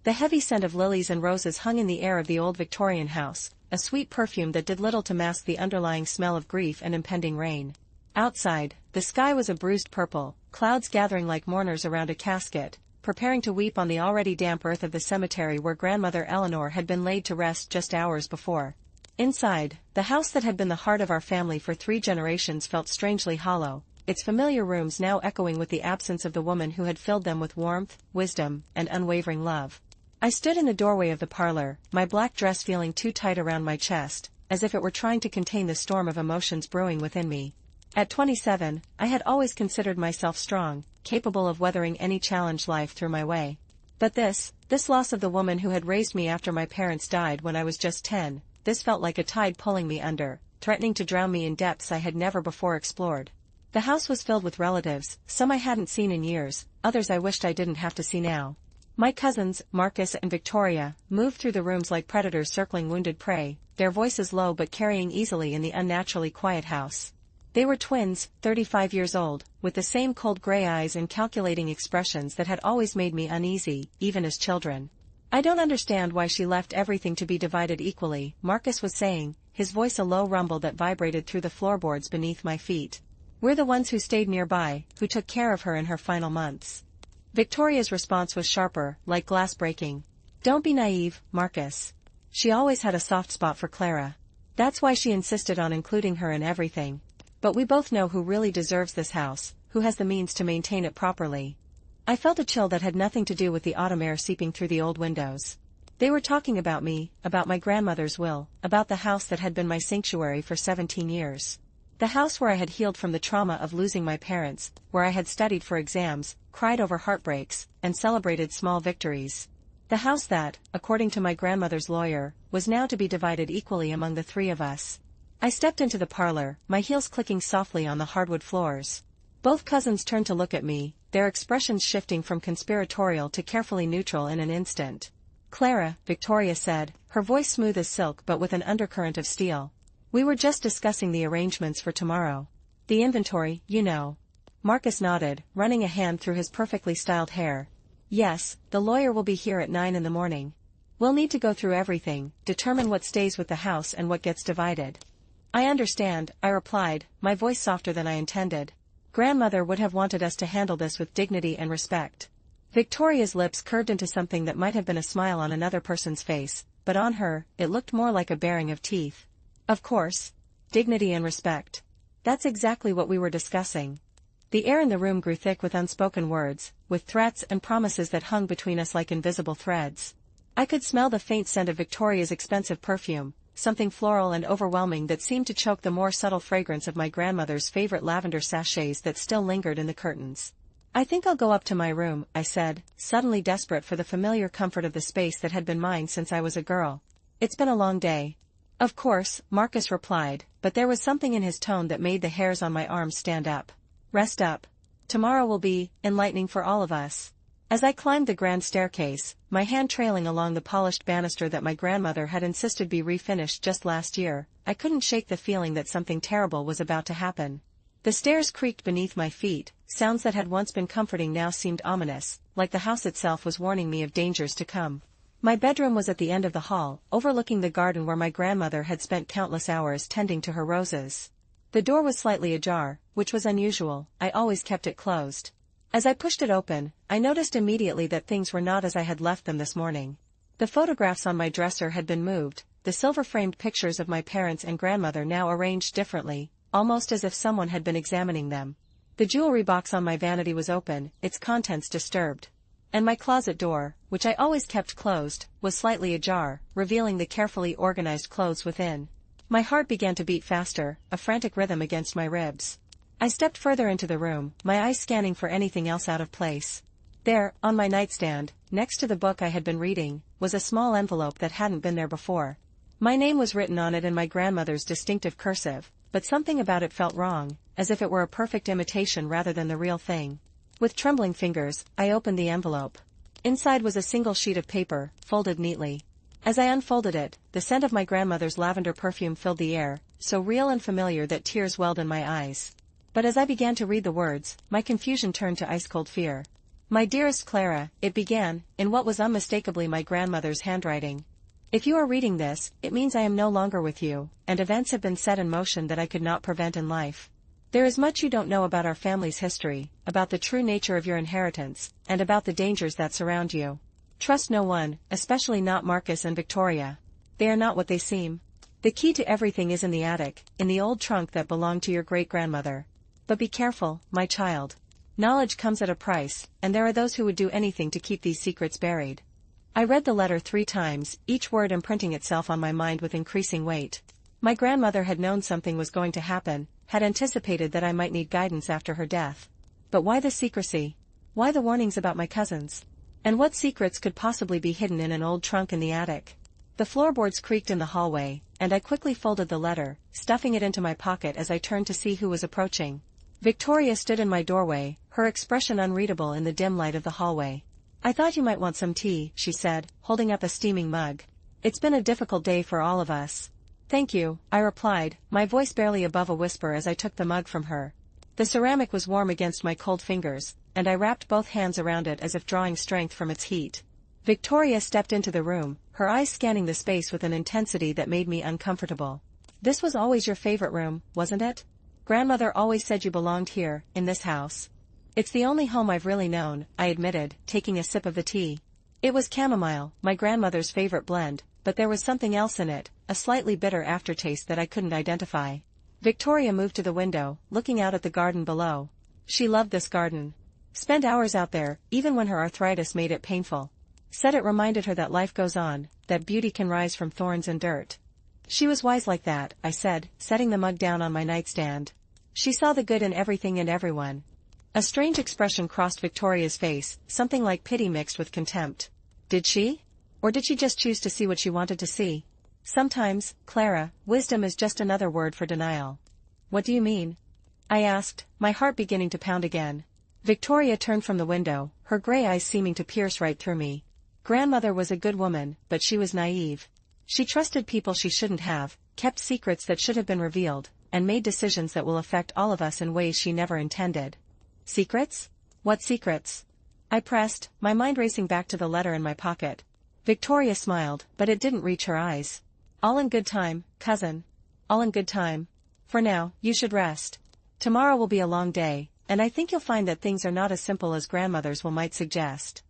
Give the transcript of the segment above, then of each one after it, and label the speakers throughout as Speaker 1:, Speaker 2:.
Speaker 1: The heavy scent of lilies and roses hung in the air of the old Victorian house, a sweet perfume that did little to mask the underlying smell of grief and impending rain. Outside, the sky was a bruised purple, clouds gathering like mourners around a casket, preparing to weep on the already damp earth of the cemetery where Grandmother Eleanor had been laid to rest just hours before. Inside, the house that had been the heart of our family for 3 generations felt strangely hollow, its familiar rooms now echoing with the absence of the woman who had filled them with warmth, wisdom, and unwavering love. I stood in the doorway of the parlor, my black dress feeling too tight around my chest, as if it were trying to contain the storm of emotions brewing within me. At 27, I had always considered myself strong, capable of weathering any challenge life threw my way. But this loss of the woman who had raised me after my parents died when I was just 10, this felt like a tide pulling me under, threatening to drown me in depths I had never before explored. The house was filled with relatives, some I hadn't seen in years, others I wished I didn't have to see now. My cousins, Marcus and Victoria, moved through the rooms like predators circling wounded prey, their voices low but carrying easily in the unnaturally quiet house. They were twins, 35 years old, with the same cold gray eyes and calculating expressions that had always made me uneasy, even as children. "I don't understand why she left everything to be divided equally," Marcus was saying, his voice a low rumble that vibrated through the floorboards beneath my feet. "We're the ones who stayed nearby, who took care of her in her final months." Victoria's response was sharper, like glass breaking. "Don't be naive, Marcus. She always had a soft spot for Clara. That's why she insisted on including her in everything. But we both know who really deserves this house, who has the means to maintain it properly." I felt a chill that had nothing to do with the autumn air seeping through the old windows. They were talking about me, about my grandmother's will, about the house that had been my sanctuary for 17 years. The house where I had healed from the trauma of losing my parents, where I had studied for exams, cried over heartbreaks, and celebrated small victories. The house that, according to my grandmother's lawyer, was now to be divided equally among the 3 of us. I stepped into the parlor, my heels clicking softly on the hardwood floors. Both cousins turned to look at me, their expressions shifting from conspiratorial to carefully neutral in an instant. "Clara," Victoria said, her voice smooth as silk but with an undercurrent of steel. "We were just discussing the arrangements for tomorrow. The inventory, you know." Marcus nodded, running a hand through his perfectly styled hair. "Yes, the lawyer will be here at 9 in the morning. We'll need to go through everything, determine what stays with the house and what gets divided." "I understand," I replied, my voice softer than I intended. "Grandmother would have wanted us to handle this with dignity and respect." Victoria's lips curved into something that might have been a smile on another person's face, but on her, it looked more like a baring of teeth. "Of course. Dignity and respect. That's exactly what we were discussing." The air in the room grew thick with unspoken words, with threats and promises that hung between us like invisible threads. I could smell the faint scent of Victoria's expensive perfume, something floral and overwhelming that seemed to choke the more subtle fragrance of my grandmother's favorite lavender sachets that still lingered in the curtains. "I think I'll go up to my room," I said, suddenly desperate for the familiar comfort of the space that had been mine since I was a girl. "It's been a long day." "Of course," Marcus replied, but there was something in his tone that made the hairs on my arms stand up. "Rest up. Tomorrow will be enlightening for all of us." As I climbed the grand staircase, my hand trailing along the polished banister that my grandmother had insisted be refinished just last year, I couldn't shake the feeling that something terrible was about to happen. The stairs creaked beneath my feet, sounds that had once been comforting now seemed ominous, like the house itself was warning me of dangers to come. My bedroom was at the end of the hall, overlooking the garden where my grandmother had spent countless hours tending to her roses. The door was slightly ajar, which was unusual, I always kept it closed. As I pushed it open, I noticed immediately that things were not as I had left them this morning. The photographs on my dresser had been moved, the silver-framed pictures of my parents and grandmother now arranged differently, almost as if someone had been examining them. The jewelry box on my vanity was open, its contents disturbed. And my closet door, which I always kept closed, was slightly ajar, revealing the carefully organized clothes within. My heart began to beat faster, a frantic rhythm against my ribs. I stepped further into the room, my eyes scanning for anything else out of place. There, on my nightstand, next to the book I had been reading, was a small envelope that hadn't been there before. My name was written on it in my grandmother's distinctive cursive, but something about it felt wrong, as if it were a perfect imitation rather than the real thing. With trembling fingers, I opened the envelope. Inside was a single sheet of paper, folded neatly. As I unfolded it, the scent of my grandmother's lavender perfume filled the air, so real and familiar that tears welled in my eyes. But as I began to read the words, my confusion turned to ice-cold fear. My dearest Clara, it began, in what was unmistakably my grandmother's handwriting. If you are reading this, it means I am no longer with you, and events have been set in motion that I could not prevent in life. There is much you don't know about our family's history, about the true nature of your inheritance, and about the dangers that surround you. Trust no one, especially not Marcus and Victoria. They are not what they seem. The key to everything is in the attic, in the old trunk that belonged to your great-grandmother. But be careful, my child. Knowledge comes at a price, and there are those who would do anything to keep these secrets buried. I read the letter 3 times, each word imprinting itself on my mind with increasing weight. My grandmother had known something was going to happen, had anticipated that I might need guidance after her death. But why the secrecy? Why the warnings about my cousins? And what secrets could possibly be hidden in an old trunk in the attic? The floorboards creaked in the hallway, and I quickly folded the letter, stuffing it into my pocket as I turned to see who was approaching. Victoria stood in my doorway, her expression unreadable in the dim light of the hallway. "I thought you might want some tea," she said, holding up a steaming mug. "It's been a difficult day for all of us." "Thank you," I replied, my voice barely above a whisper as I took the mug from her. The ceramic was warm against my cold fingers, and I wrapped both hands around it as if drawing strength from its heat. Victoria stepped into the room, her eyes scanning the space with an intensity that made me uncomfortable. "This was always your favorite room, wasn't it? Grandmother always said you belonged here, in this house." "It's the only home I've really known," I admitted, taking a sip of the tea. It was chamomile, my grandmother's favorite blend, but there was something else in it, a slightly bitter aftertaste that I couldn't identify. Victoria moved to the window, looking out at the garden below. She loved this garden. Spent hours out there, even when her arthritis made it painful. Said it reminded her that life goes on, that beauty can rise from thorns and dirt. "She was wise like that," I said, setting the mug down on my nightstand. "She saw the good in everything and everyone." A strange expression crossed Victoria's face, something like pity mixed with contempt. "Did she? Or did she just choose to see what she wanted to see?" "Sometimes, Clara, wisdom is just another word for denial." "What do you mean?" I asked, my heart beginning to pound again. Victoria turned from the window, her gray eyes seeming to pierce right through me. Grandmother was a good woman, but she was naive. She trusted people she shouldn't have, kept secrets that should have been revealed, and made decisions that will affect all of us in ways she never intended. "Secrets? What secrets?" I pressed, my mind racing back to the letter in my pocket. Victoria smiled, but it didn't reach her eyes. "All in good time, cousin. All in good time. For now, you should rest. Tomorrow will be a long day, and I think you'll find that things are not as simple as grandmother's will might suggest."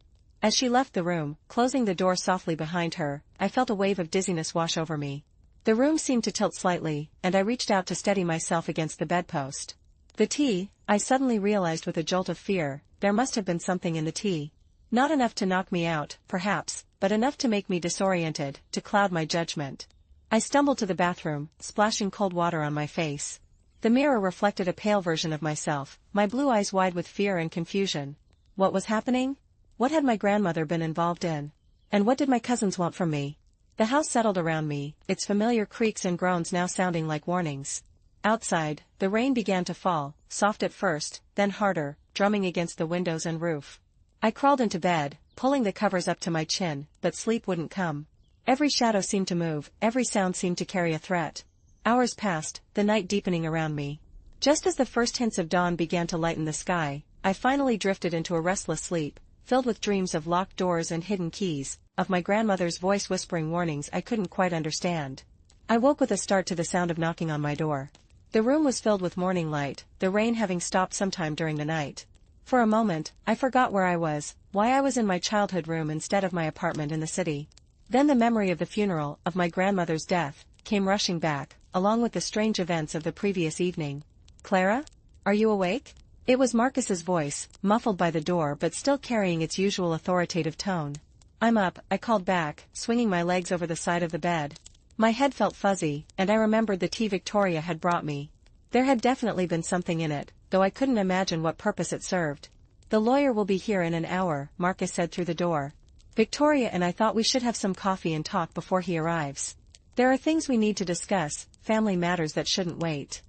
Speaker 1: As she left the room, closing the door softly behind her, I felt a wave of dizziness wash over me. The room seemed to tilt slightly, and I reached out to steady myself against the bedpost. The tea, I suddenly realized with a jolt of fear, there must have been something in the tea. Not enough to knock me out, perhaps, but enough to make me disoriented, to cloud my judgment. I stumbled to the bathroom, splashing cold water on my face. The mirror reflected a pale version of myself, my blue eyes wide with fear and confusion. What was happening? What had my grandmother been involved in? And what did my cousins want from me? The house settled around me, its familiar creaks and groans now sounding like warnings. Outside, the rain began to fall, soft at first, then harder, drumming against the windows and roof. I crawled into bed, pulling the covers up to my chin, but sleep wouldn't come. Every shadow seemed to move, every sound seemed to carry a threat. Hours passed, the night deepening around me. Just as the first hints of dawn began to lighten the sky, I finally drifted into a restless sleep, filled with dreams of locked doors and hidden keys, of my grandmother's voice whispering warnings I couldn't quite understand. I woke with a start to the sound of knocking on my door. The room was filled with morning light, the rain having stopped sometime during the night. For a moment, I forgot where I was, why I was in my childhood room instead of my apartment in the city. Then the memory of the funeral, of my grandmother's death, came rushing back, along with the strange events of the previous evening. "Clara? Are you awake?" It was Marcus's voice, muffled by the door but still carrying its usual authoritative tone. "I'm up," I called back, swinging my legs over the side of the bed. My head felt fuzzy, and I remembered the tea Victoria had brought me. There had definitely been something in it, though I couldn't imagine what purpose it served. "The lawyer will be here in an hour," Marcus said through the door. "Victoria and I thought we should have some coffee and talk before he arrives. There are things we need to discuss, family matters that shouldn't wait."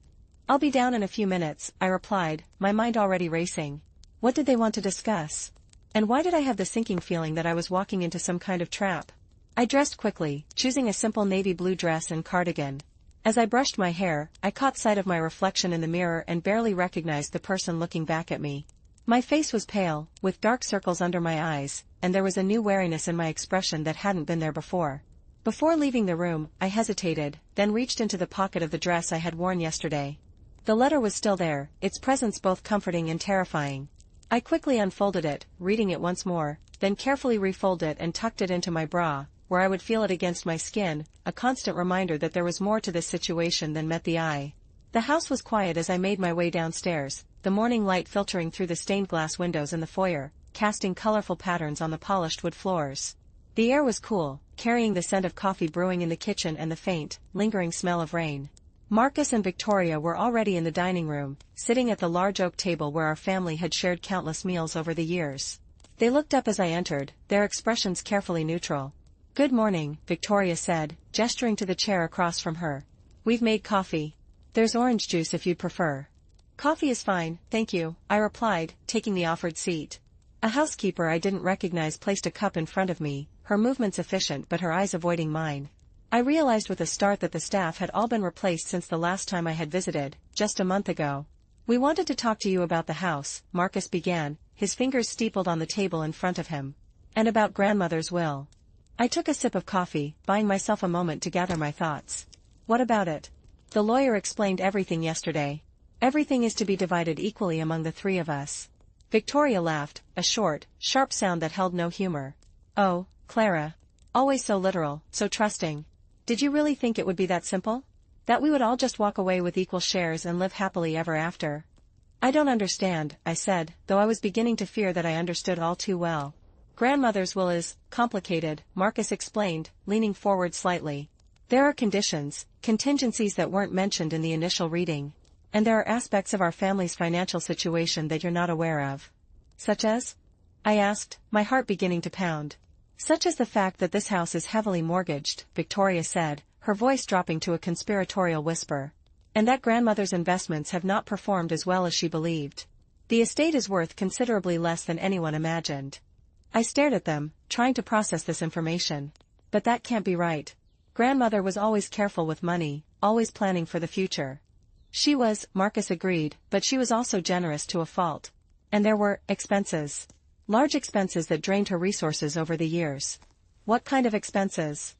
Speaker 1: "I'll be down in a few minutes," I replied, my mind already racing. What did they want to discuss? And why did I have the sinking feeling that I was walking into some kind of trap? I dressed quickly, choosing a simple navy blue dress and cardigan. As I brushed my hair, I caught sight of my reflection in the mirror and barely recognized the person looking back at me. My face was pale, with dark circles under my eyes, and there was a new wariness in my expression that hadn't been there before. Before leaving the room, I hesitated, then reached into the pocket of the dress I had worn yesterday. The letter was still there, its presence both comforting and terrifying. I quickly unfolded it, reading it once more, then carefully refolded it and tucked it into my bra, where I would feel it against my skin, a constant reminder that there was more to this situation than met the eye. The house was quiet as I made my way downstairs, the morning light filtering through the stained glass windows in the foyer, casting colorful patterns on the polished wood floors. The air was cool, carrying the scent of coffee brewing in the kitchen and the faint, lingering smell of rain. Marcus and Victoria were already in the dining room, sitting at the large oak table where our family had shared countless meals over the years. They looked up as I entered, their expressions carefully neutral. "Good morning," Victoria said, gesturing to the chair across from her. "We've made coffee. There's orange juice if you'd prefer." "Coffee is fine, thank you," I replied, taking the offered seat. A housekeeper I didn't recognize placed a cup in front of me, her movements efficient but her eyes avoiding mine. I realized with a start that the staff had all been replaced since the last time I had visited, just a month ago. "We wanted to talk to you about the house," Marcus began, his fingers steepled on the table in front of him. "And about grandmother's will." I took a sip of coffee, buying myself a moment to gather my thoughts. "What about it?" "The lawyer explained everything yesterday. Everything is to be divided equally among the three of us." Victoria laughed, a short, sharp sound that held no humor. "Oh, Clara. Always so literal, so trusting. Did you really think it would be that simple? That we would all just walk away with equal shares and live happily ever after?" "I don't understand," I said, though I was beginning to fear that I understood all too well. "Grandmother's will is complicated," Marcus explained, leaning forward slightly. "There are conditions, contingencies that weren't mentioned in the initial reading. And there are aspects of our family's financial situation that you're not aware of." "Such as?" I asked, my heart beginning to pound. "Such as the fact that this house is heavily mortgaged," Victoria said, her voice dropping to a conspiratorial whisper. "And that grandmother's investments have not performed as well as she believed. The estate is worth considerably less than anyone imagined." I stared at them, trying to process this information. "But that can't be right. Grandmother was always careful with money, always planning for the future." "She was," Marcus agreed, "but she was also generous to a fault. And there were expenses. Large expenses that drained her resources over the years." "What kind of expenses?"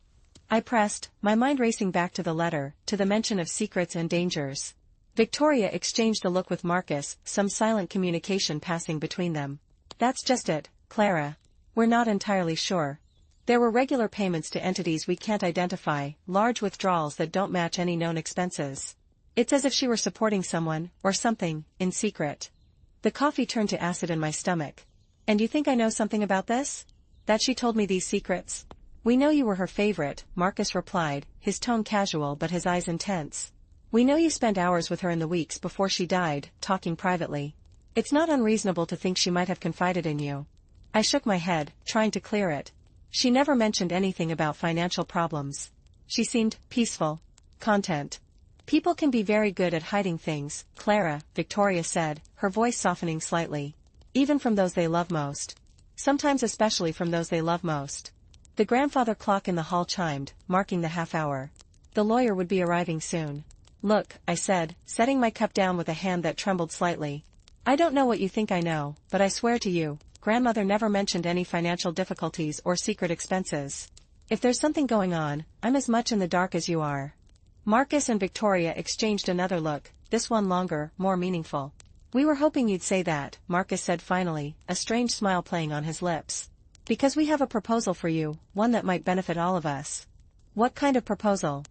Speaker 1: I pressed, my mind racing back to the letter, to the mention of secrets and dangers. Victoria exchanged a look with Marcus, some silent communication passing between them. "That's just it, Clara. We're not entirely sure. There were regular payments to entities we can't identify, large withdrawals that don't match any known expenses. It's as if she were supporting someone, or something, in secret." The coffee turned to acid in my stomach. "And you think I know something about this? That she told me these secrets?" "We know you were her favorite," Marcus replied, his tone casual but his eyes intense. "We know you spent hours with her in the weeks before she died, talking privately. It's not unreasonable to think she might have confided in you." I shook my head, trying to clear it. "She never mentioned anything about financial problems. She seemed peaceful, content." "People can be very good at hiding things, Clara," Victoria said, her voice softening slightly. "Even from those they love most. Sometimes especially from those they love most." The grandfather clock in the hall chimed, marking the half-hour. The lawyer would be arriving soon. "Look," I said, setting my cup down with a hand that trembled slightly. "I don't know what you think I know, but I swear to you, grandmother never mentioned any financial difficulties or secret expenses. If there's something going on, I'm as much in the dark as you are." Marcus and Victoria exchanged another look, this one longer, more meaningful. "We were hoping you'd say that," Marcus said finally, a strange smile playing on his lips. "Because we have a proposal for you, one that might benefit all of us." "What kind of proposal?"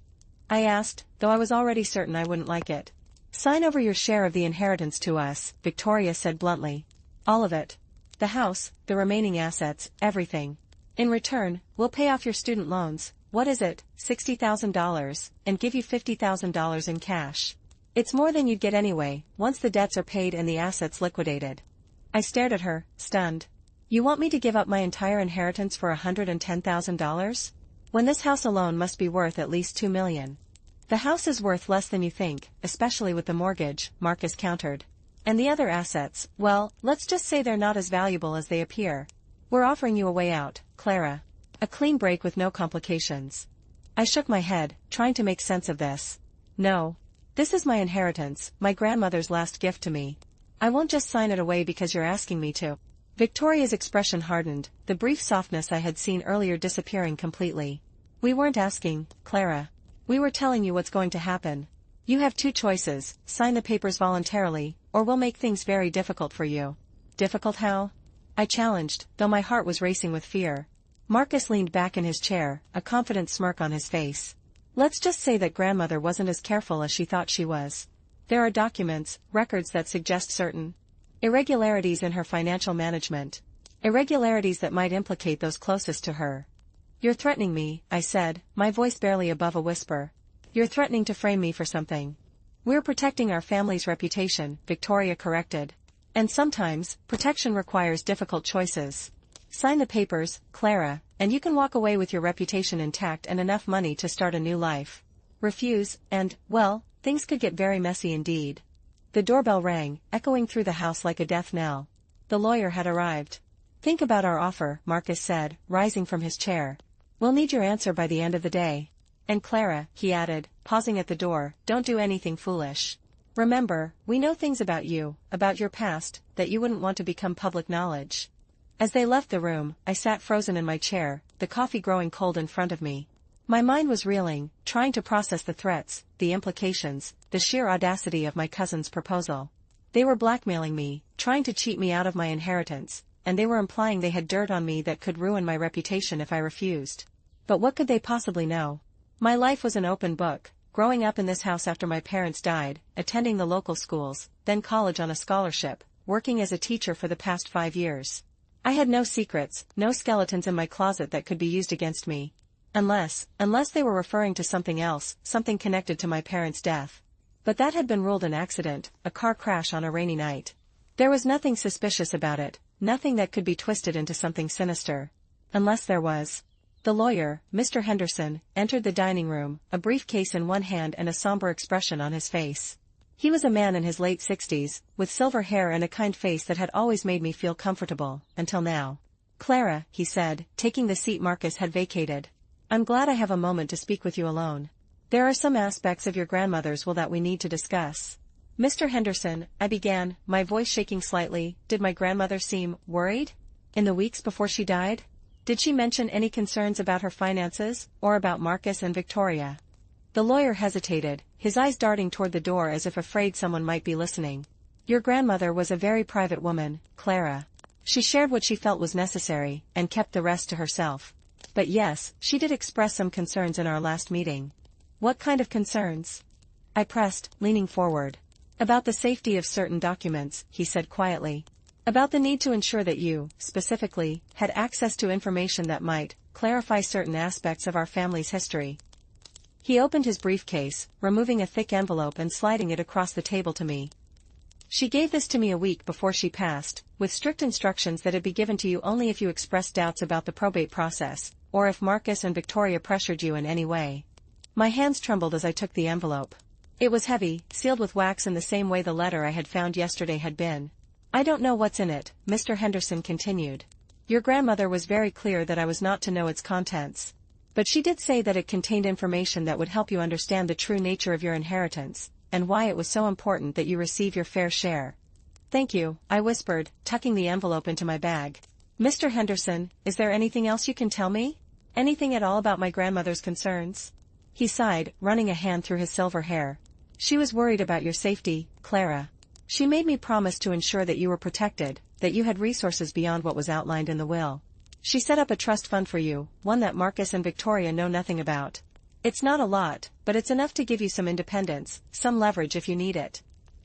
Speaker 1: I asked, though I was already certain I wouldn't like it. "Sign over your share of the inheritance to us," Victoria said bluntly. "All of it. The house, the remaining assets, everything. In return, we'll pay off your student loans, what is it, $60,000, and give you $50,000 in cash. It's more than you'd get anyway, once the debts are paid and the assets liquidated." I stared at her, stunned. "You want me to give up my entire inheritance for $110,000? When this house alone must be worth at least $2 million. "The house is worth less than you think, especially with the mortgage," Marcus countered. "And the other assets, well, let's just say they're not as valuable as they appear. We're offering you a way out, Clara. A clean break with no complications." I shook my head, trying to make sense of this. "No. This is my inheritance, my grandmother's last gift to me. I won't just sign it away because you're asking me to. Victoria's expression hardened, the brief softness I had seen earlier disappearing completely. We weren't asking, Clara. We were telling you what's going to happen. You have two choices: sign the papers voluntarily, or we'll make things very difficult for you. Difficult how? I challenged, though my heart was racing with fear. Marcus leaned back in his chair, a confident smirk on his face. Let's just say that grandmother wasn't as careful as she thought she was. There are documents, records that suggest certain irregularities in her financial management. Irregularities that might implicate those closest to her. You're threatening me, I said, my voice barely above a whisper. You're threatening to frame me for something. We're protecting our family's reputation, Victoria corrected. And sometimes, protection requires difficult choices. Sign the papers, Clara, and you can walk away with your reputation intact and enough money to start a new life. Refuse, and, well, things could get very messy indeed. The doorbell rang, echoing through the house like a death knell. The lawyer had arrived. Think about our offer, Marcus said, rising from his chair. We'll need your answer by the end of the day. And Clara, he added, pausing at the door, don't do anything foolish. Remember, we know things about you, about your past, that you wouldn't want to become public knowledge. As they left the room, I sat frozen in my chair, the coffee growing cold in front of me. My mind was reeling, trying to process the threats, the implications, the sheer audacity of my cousin's proposal. They were blackmailing me, trying to cheat me out of my inheritance, and they were implying they had dirt on me that could ruin my reputation if I refused. But what could they possibly know? My life was an open book, growing up in this house after my parents died, attending the local schools, then college on a scholarship, working as a teacher for the past 5 years. I had no secrets, no skeletons in my closet that could be used against me. Unless they were referring to something else, something connected to my parents' death. But that had been ruled an accident, a car crash on a rainy night. There was nothing suspicious about it, nothing that could be twisted into something sinister. Unless there was. The lawyer, Mr. Henderson, entered the dining room, a briefcase in one hand and a somber expression on his face. He was a man in his late 60s, with silver hair and a kind face that had always made me feel comfortable, until now. Clara, he said, taking the seat Marcus had vacated. I'm glad I have a moment to speak with you alone. There are some aspects of your grandmother's will that we need to discuss. Mr. Henderson, I began, my voice shaking slightly. Did my grandmother seem worried? In the weeks before she died? Did she mention any concerns about her finances, or about Marcus and Victoria? The lawyer hesitated, his eyes darting toward the door as if afraid someone might be listening. Your grandmother was a very private woman, Clara. She shared what she felt was necessary, and kept the rest to herself. But yes, she did express some concerns in our last meeting. What kind of concerns? I pressed, leaning forward. About the safety of certain documents, he said quietly. About the need to ensure that you, specifically, had access to information that might clarify certain aspects of our family's history. He opened his briefcase, removing a thick envelope and sliding it across the table to me. She gave this to me a week before she passed, with strict instructions that it be given to you only if you expressed doubts about the probate process, or if Marcus and Victoria pressured you in any way. My hands trembled as I took the envelope. It was heavy, sealed with wax in the same way the letter I had found yesterday had been. I don't know what's in it, Mr. Henderson continued. Your grandmother was very clear that I was not to know its contents. But she did say that it contained information that would help you understand the true nature of your inheritance, and why it was so important that you receive your fair share. Thank you, I whispered, tucking the envelope into my bag. Mr. Henderson, is there anything else you can tell me? Anything at all about my grandmother's concerns? He sighed, running a hand through his silver hair. She was worried about your safety, Clara. She made me promise to ensure that you were protected, that you had resources beyond what was outlined in the will. She set up a trust fund for you, one that Marcus and Victoria know nothing about. It's not a lot, but it's enough to give you some independence, some leverage if you need it.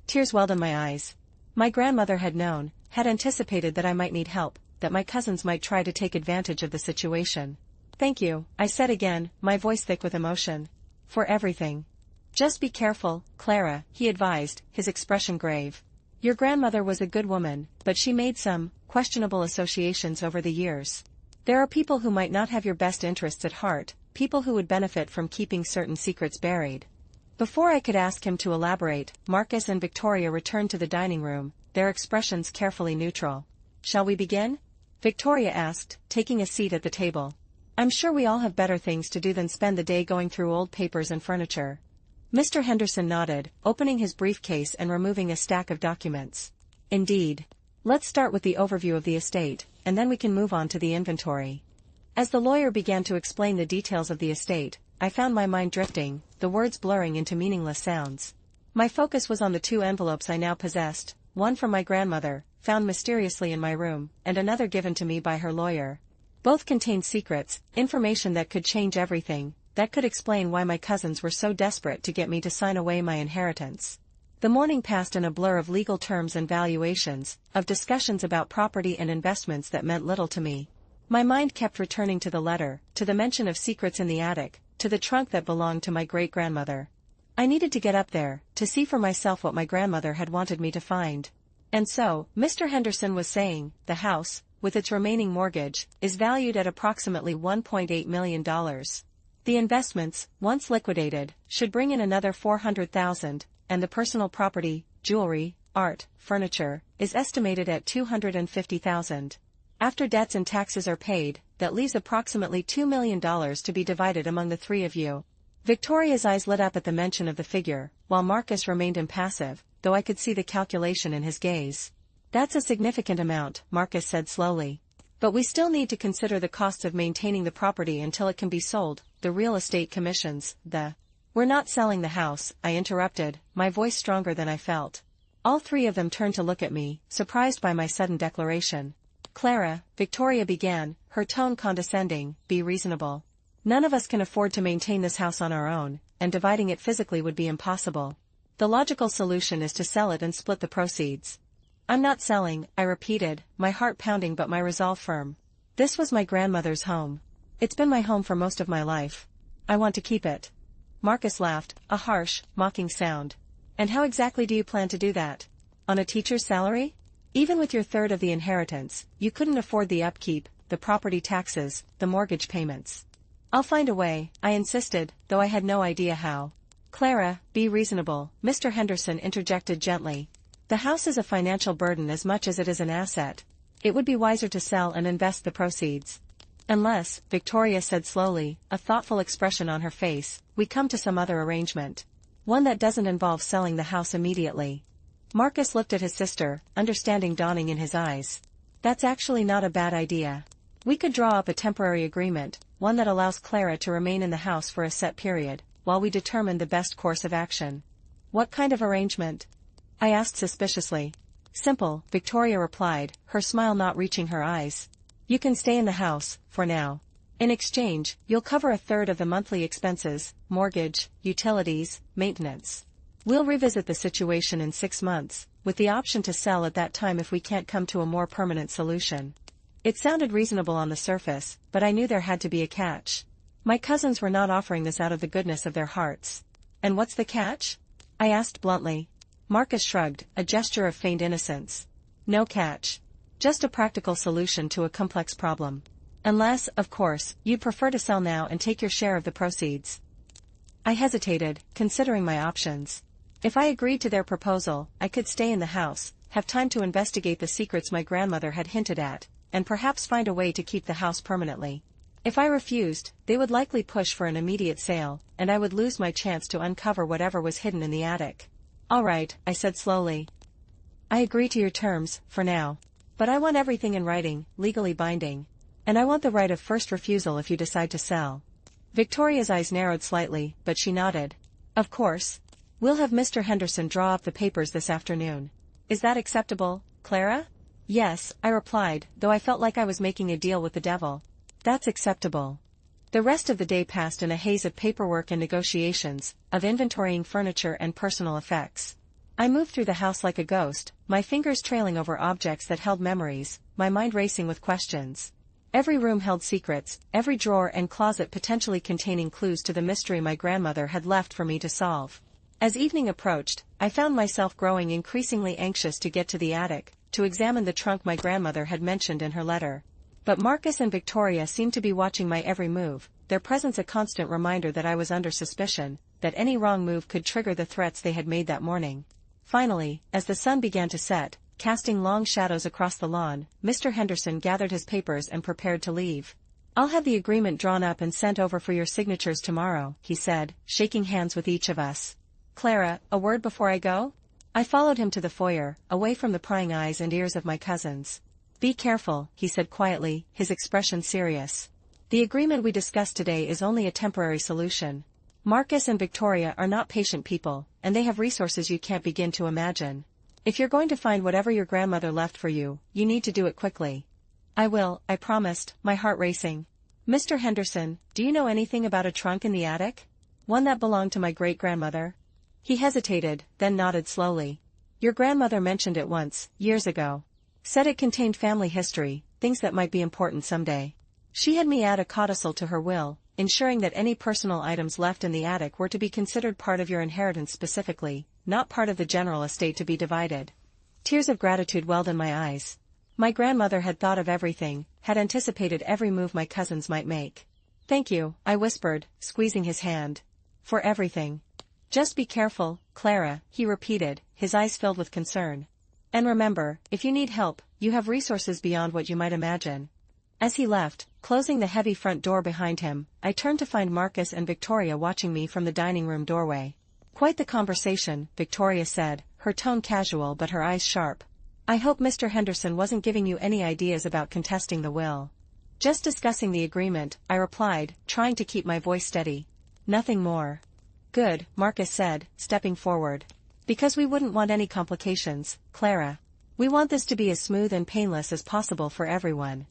Speaker 1: Tears welled in my eyes. My grandmother had known, had anticipated that I might need help, that my cousins might try to take advantage of the situation. Thank you, I said again, my voice thick with emotion. For everything. Just be careful, Clara, he advised, his expression grave. Your grandmother was a good woman, but she made some questionable associations over the years. There are people who might not have your best interests at heart, people who would benefit from keeping certain secrets buried. Before I could ask him to elaborate, Marcus and Victoria returned to the dining room, their expressions carefully neutral. Shall we begin? Victoria asked, taking a seat at the table. I'm sure we all have better things to do than spend the day going through old papers and furniture. Mr. Henderson nodded, opening his briefcase and removing a stack of documents. Indeed. Let's start with the overview of the estate, and then we can move on to the inventory. As the lawyer began to explain the details of the estate, I found my mind drifting, the words blurring into meaningless sounds. My focus was on the two envelopes I now possessed, one from my grandmother, found mysteriously in my room, and another given to me by her lawyer. Both contained secrets, information that could change everything, that could explain why my cousins were so desperate to get me to sign away my inheritance. The morning passed in a blur of legal terms and valuations, of discussions about property and investments that meant little to me. My mind kept returning to the letter, to the mention of secrets in the attic, to the trunk that belonged to my great-grandmother. I needed to get up there, to see for myself what my grandmother had wanted me to find. And so, Mr. Henderson was saying, the house, with its remaining mortgage, is valued at approximately $1.8 million. The investments, once liquidated, should bring in another $400,000, and the personal property, jewelry, art, furniture, is estimated at $250,000. After debts and taxes are paid, that leaves approximately $2 million to be divided among the three of you. Victoria's eyes lit up at the mention of the figure, while Marcus remained impassive, though I could see the calculation in his gaze. That's a significant amount, Marcus said slowly. But we still need to consider the costs of maintaining the property until it can be sold, the real estate commissions, We're not selling the house, I interrupted, my voice stronger than I felt. All three of them turned to look at me, surprised by my sudden declaration. Clara, Victoria began, her tone condescending, be reasonable. None of us can afford to maintain this house on our own, and dividing it physically would be impossible. The logical solution is to sell it and split the proceeds. I'm not selling, I repeated, my heart pounding but my resolve firm. This was my grandmother's home. It's been my home for most of my life. I want to keep it. Marcus laughed, a harsh, mocking sound. And how exactly do you plan to do that? On a teacher's salary? Even with your third of the inheritance, you couldn't afford the upkeep, the property taxes, the mortgage payments. I'll find a way, I insisted, though I had no idea how. Clara, be reasonable, Mr. Henderson interjected gently. The house is a financial burden as much as it is an asset. It would be wiser to sell and invest the proceeds. Unless, Victoria said slowly, a thoughtful expression on her face, we come to some other arrangement. One that doesn't involve selling the house immediately. Marcus looked at his sister, understanding dawning in his eyes. That's actually not a bad idea. We could draw up a temporary agreement, one that allows Clara to remain in the house for a set period, while we determine the best course of action. What kind of arrangement? I asked suspiciously. Simple, Victoria replied, her smile not reaching her eyes. You can stay in the house, for now. In exchange, you'll cover a third of the monthly expenses, mortgage, utilities, maintenance. We'll revisit the situation in 6 months, with the option to sell at that time if we can't come to a more permanent solution. It sounded reasonable on the surface, but I knew there had to be a catch. My cousins were not offering this out of the goodness of their hearts. And what's the catch? I asked bluntly. Marcus shrugged, a gesture of feigned innocence. No catch. Just a practical solution to a complex problem. Unless, of course, you'd prefer to sell now and take your share of the proceeds. I hesitated, considering my options. If I agreed to their proposal, I could stay in the house, have time to investigate the secrets my grandmother had hinted at, and perhaps find a way to keep the house permanently. If I refused, they would likely push for an immediate sale, and I would lose my chance to uncover whatever was hidden in the attic. All right, I said slowly. I agree to your terms, for now. But I want everything in writing, legally binding. And I want the right of first refusal if you decide to sell. Victoria's eyes narrowed slightly, but she nodded. Of course. We'll have Mr. Henderson draw up the papers this afternoon. Is that acceptable, Clara? Yes, I replied, though I felt like I was making a deal with the devil. That's acceptable. The rest of the day passed in a haze of paperwork and negotiations, of inventorying furniture and personal effects. I moved through the house like a ghost, my fingers trailing over objects that held memories, my mind racing with questions. Every room held secrets, every drawer and closet potentially containing clues to the mystery my grandmother had left for me to solve. As evening approached, I found myself growing increasingly anxious to get to the attic, to examine the trunk my grandmother had mentioned in her letter. But Marcus and Victoria seemed to be watching my every move, their presence a constant reminder that I was under suspicion, that any wrong move could trigger the threats they had made that morning. Finally, as the sun began to set, casting long shadows across the lawn, Mr. Henderson gathered his papers and prepared to leave. I'll have the agreement drawn up and sent over for your signatures tomorrow, he said, shaking hands with each of us. Clara, a word before I go? I followed him to the foyer, away from the prying eyes and ears of my cousins. Be careful, he said quietly, his expression serious. The agreement we discussed today is only a temporary solution. Marcus and Victoria are not patient people, and they have resources you can't begin to imagine. If you're going to find whatever your grandmother left for you, you need to do it quickly. I will, I promised, my heart racing. Mr. Henderson, do you know anything about a trunk in the attic? One that belonged to my great-grandmother? He hesitated, then nodded slowly. Your grandmother mentioned it once, years ago. Said it contained family history, things that might be important someday. She had me add a codicil to her will, ensuring that any personal items left in the attic were to be considered part of your inheritance specifically, not part of the general estate to be divided. Tears of gratitude welled in my eyes. My grandmother had thought of everything, had anticipated every move my cousins might make. Thank you, I whispered, squeezing his hand. For everything. Just be careful, Clara, he repeated, his eyes filled with concern. And remember, if you need help, you have resources beyond what you might imagine. As he left, closing the heavy front door behind him, I turned to find Marcus and Victoria watching me from the dining room doorway. Quite the conversation, Victoria said, her tone casual but her eyes sharp. I hope Mr. Henderson wasn't giving you any ideas about contesting the will. Just discussing the agreement, I replied, trying to keep my voice steady. Nothing more. Good, Marcus said, stepping forward. Because we wouldn't want any complications, Clara. We want this to be as smooth and painless as possible for everyone.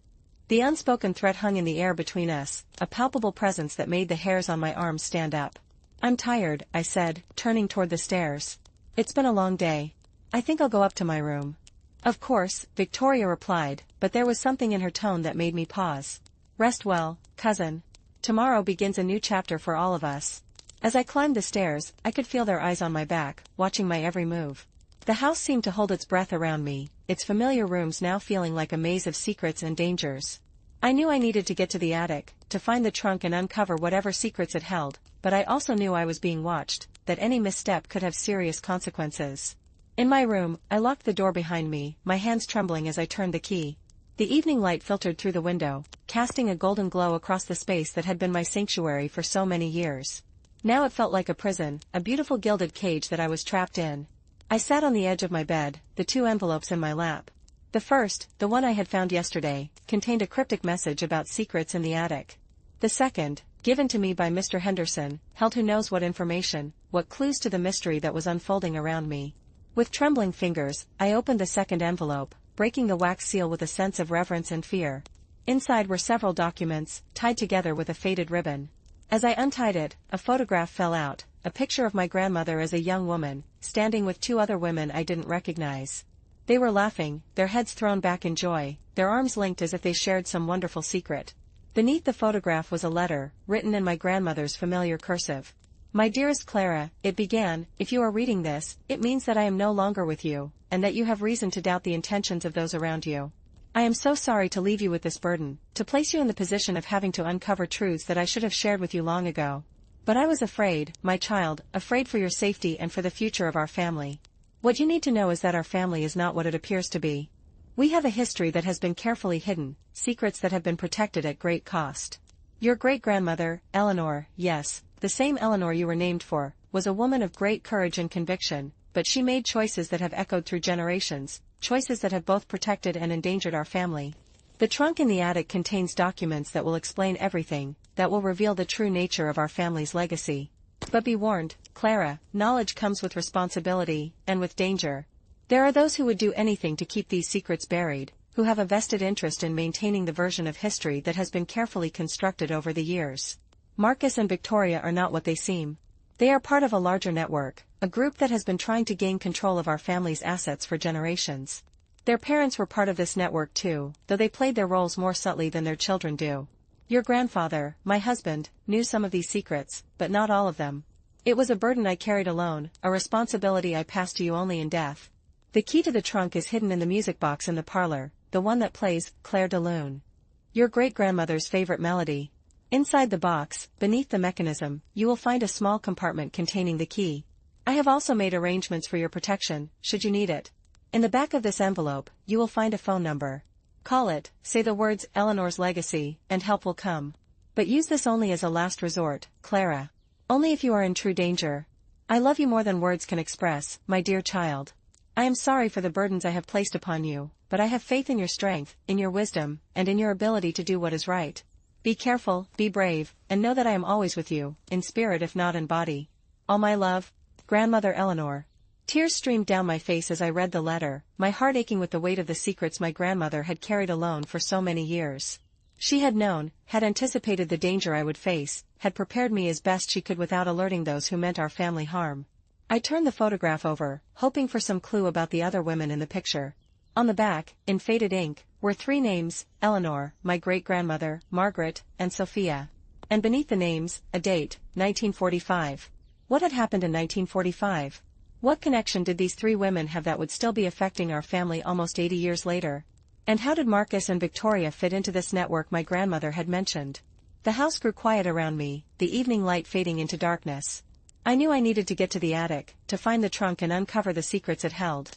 Speaker 1: The unspoken threat hung in the air between us, a palpable presence that made the hairs on my arms stand up. I'm tired, I said, turning toward the stairs. It's been a long day. I think I'll go up to my room. Of course, Victoria replied, but there was something in her tone that made me pause. Rest well, cousin. Tomorrow begins a new chapter for all of us. As I climbed the stairs, I could feel their eyes on my back, watching my every move. The house seemed to hold its breath around me, its familiar rooms now feeling like a maze of secrets and dangers. I knew I needed to get to the attic, to find the trunk and uncover whatever secrets it held, but I also knew I was being watched, that any misstep could have serious consequences. In my room, I locked the door behind me, my hands trembling as I turned the key. The evening light filtered through the window, casting a golden glow across the space that had been my sanctuary for so many years. Now it felt like a prison, a beautiful gilded cage that I was trapped in. I sat on the edge of my bed, the two envelopes in my lap. The first, the one I had found yesterday, contained a cryptic message about secrets in the attic. The second, given to me by Mr. Henderson, held who knows what information, what clues to the mystery that was unfolding around me. With trembling fingers, I opened the second envelope, breaking the wax seal with a sense of reverence and fear. Inside were several documents, tied together with a faded ribbon. As I untied it, a photograph fell out, a picture of my grandmother as a young woman, standing with two other women I didn't recognize. They were laughing, their heads thrown back in joy, their arms linked as if they shared some wonderful secret. Beneath the photograph was a letter, written in my grandmother's familiar cursive. My dearest Clara, it began, if you are reading this, it means that I am no longer with you, and that you have reason to doubt the intentions of those around you. I am so sorry to leave you with this burden, to place you in the position of having to uncover truths that I should have shared with you long ago. But I was afraid, my child, afraid for your safety and for the future of our family. What you need to know is that our family is not what it appears to be. We have a history that has been carefully hidden, secrets that have been protected at great cost. Your great-grandmother, Eleanor, yes, the same Eleanor you were named for, was a woman of great courage and conviction, but she made choices that have echoed through generations, choices that have both protected and endangered our family. The trunk in the attic contains documents that will explain everything, that will reveal the true nature of our family's legacy. But be warned, Clara, knowledge comes with responsibility, and with danger. There are those who would do anything to keep these secrets buried, who have a vested interest in maintaining the version of history that has been carefully constructed over the years. Marcus and Victoria are not what they seem. They are part of a larger network, a group that has been trying to gain control of our family's assets for generations. Their parents were part of this network too, though they played their roles more subtly than their children do. Your grandfather, my husband, knew some of these secrets, but not all of them. It was a burden I carried alone, a responsibility I passed to you only in death. The key to the trunk is hidden in the music box in the parlor, the one that plays Clair de Lune, your great-grandmother's favorite melody. Inside the box, beneath the mechanism, you will find a small compartment containing the key. I have also made arrangements for your protection, should you need it. In the back of this envelope, you will find a phone number. Call it, say the words Eleanor's legacy, and help will come. But use this only as a last resort, Clara. Only if you are in true danger. I love you more than words can express, my dear child. I am sorry for the burdens I have placed upon you, but I have faith in your strength, in your wisdom, and in your ability to do what is right. Be careful, be brave, and know that I am always with you, in spirit if not in body. All my love, Grandmother Eleanor. Tears streamed down my face as I read the letter, my heart aching with the weight of the secrets my grandmother had carried alone for so many years. She had known, had anticipated the danger I would face, had prepared me as best she could without alerting those who meant our family harm. I turned the photograph over, hoping for some clue about the other women in the picture. On the back, in faded ink, were 3 names: Eleanor, my great-grandmother, Margaret, and Sophia. And beneath the names, a date, 1945. What had happened in 1945? What connection did these 3 women have that would still be affecting our family almost 80 years later? And how did Marcus and Victoria fit into this network my grandmother had mentioned? The house grew quiet around me, the evening light fading into darkness. I knew I needed to get to the attic, to find the trunk and uncover the secrets it held.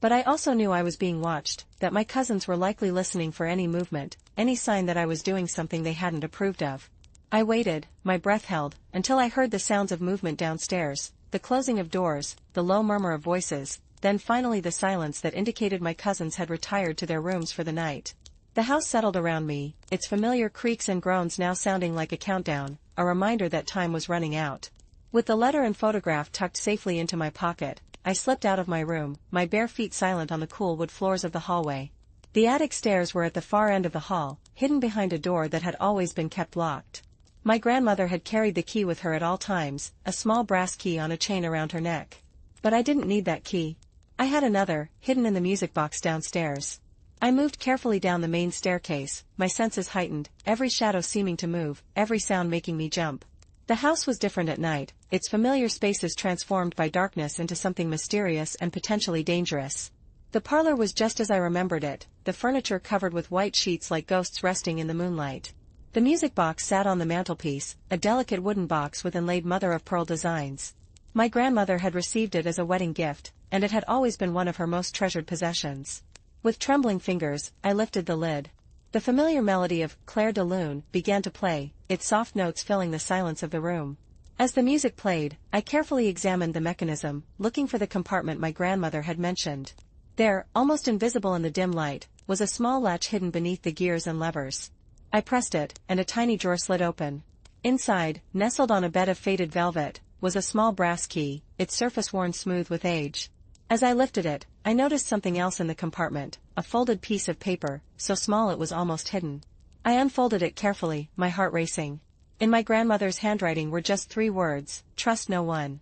Speaker 1: But I also knew I was being watched, that my cousins were likely listening for any movement, any sign that I was doing something they hadn't approved of. I waited, my breath held, until I heard the sounds of movement downstairs, the closing of doors, the low murmur of voices, then finally the silence that indicated my cousins had retired to their rooms for the night. The house settled around me, its familiar creaks and groans now sounding like a countdown, a reminder that time was running out. With the letter and photograph tucked safely into my pocket, I slipped out of my room, my bare feet silent on the cool wood floors of the hallway. The attic stairs were at the far end of the hall, hidden behind a door that had always been kept locked. My grandmother had carried the key with her at all times, a small brass key on a chain around her neck. But I didn't need that key. I had another, hidden in the music box downstairs. I moved carefully down the main staircase, my senses heightened, every shadow seeming to move, every sound making me jump. The house was different at night, its familiar spaces transformed by darkness into something mysterious and potentially dangerous. The parlor was just as I remembered it, the furniture covered with white sheets like ghosts resting in the moonlight. The music box sat on the mantelpiece, a delicate wooden box with inlaid mother-of-pearl designs. My grandmother had received it as a wedding gift, and it had always been one of her most treasured possessions. With trembling fingers, I lifted the lid. The familiar melody of Clair de Lune began to play, its soft notes filling the silence of the room. As the music played, I carefully examined the mechanism, looking for the compartment my grandmother had mentioned. There, almost invisible in the dim light, was a small latch hidden beneath the gears and levers. I pressed it, and a tiny drawer slid open. Inside, nestled on a bed of faded velvet, was a small brass key, its surface worn smooth with age. As I lifted it, I noticed something else in the compartment, a folded piece of paper, so small it was almost hidden. I unfolded it carefully, my heart racing. In my grandmother's handwriting were just 3 words: trust no one.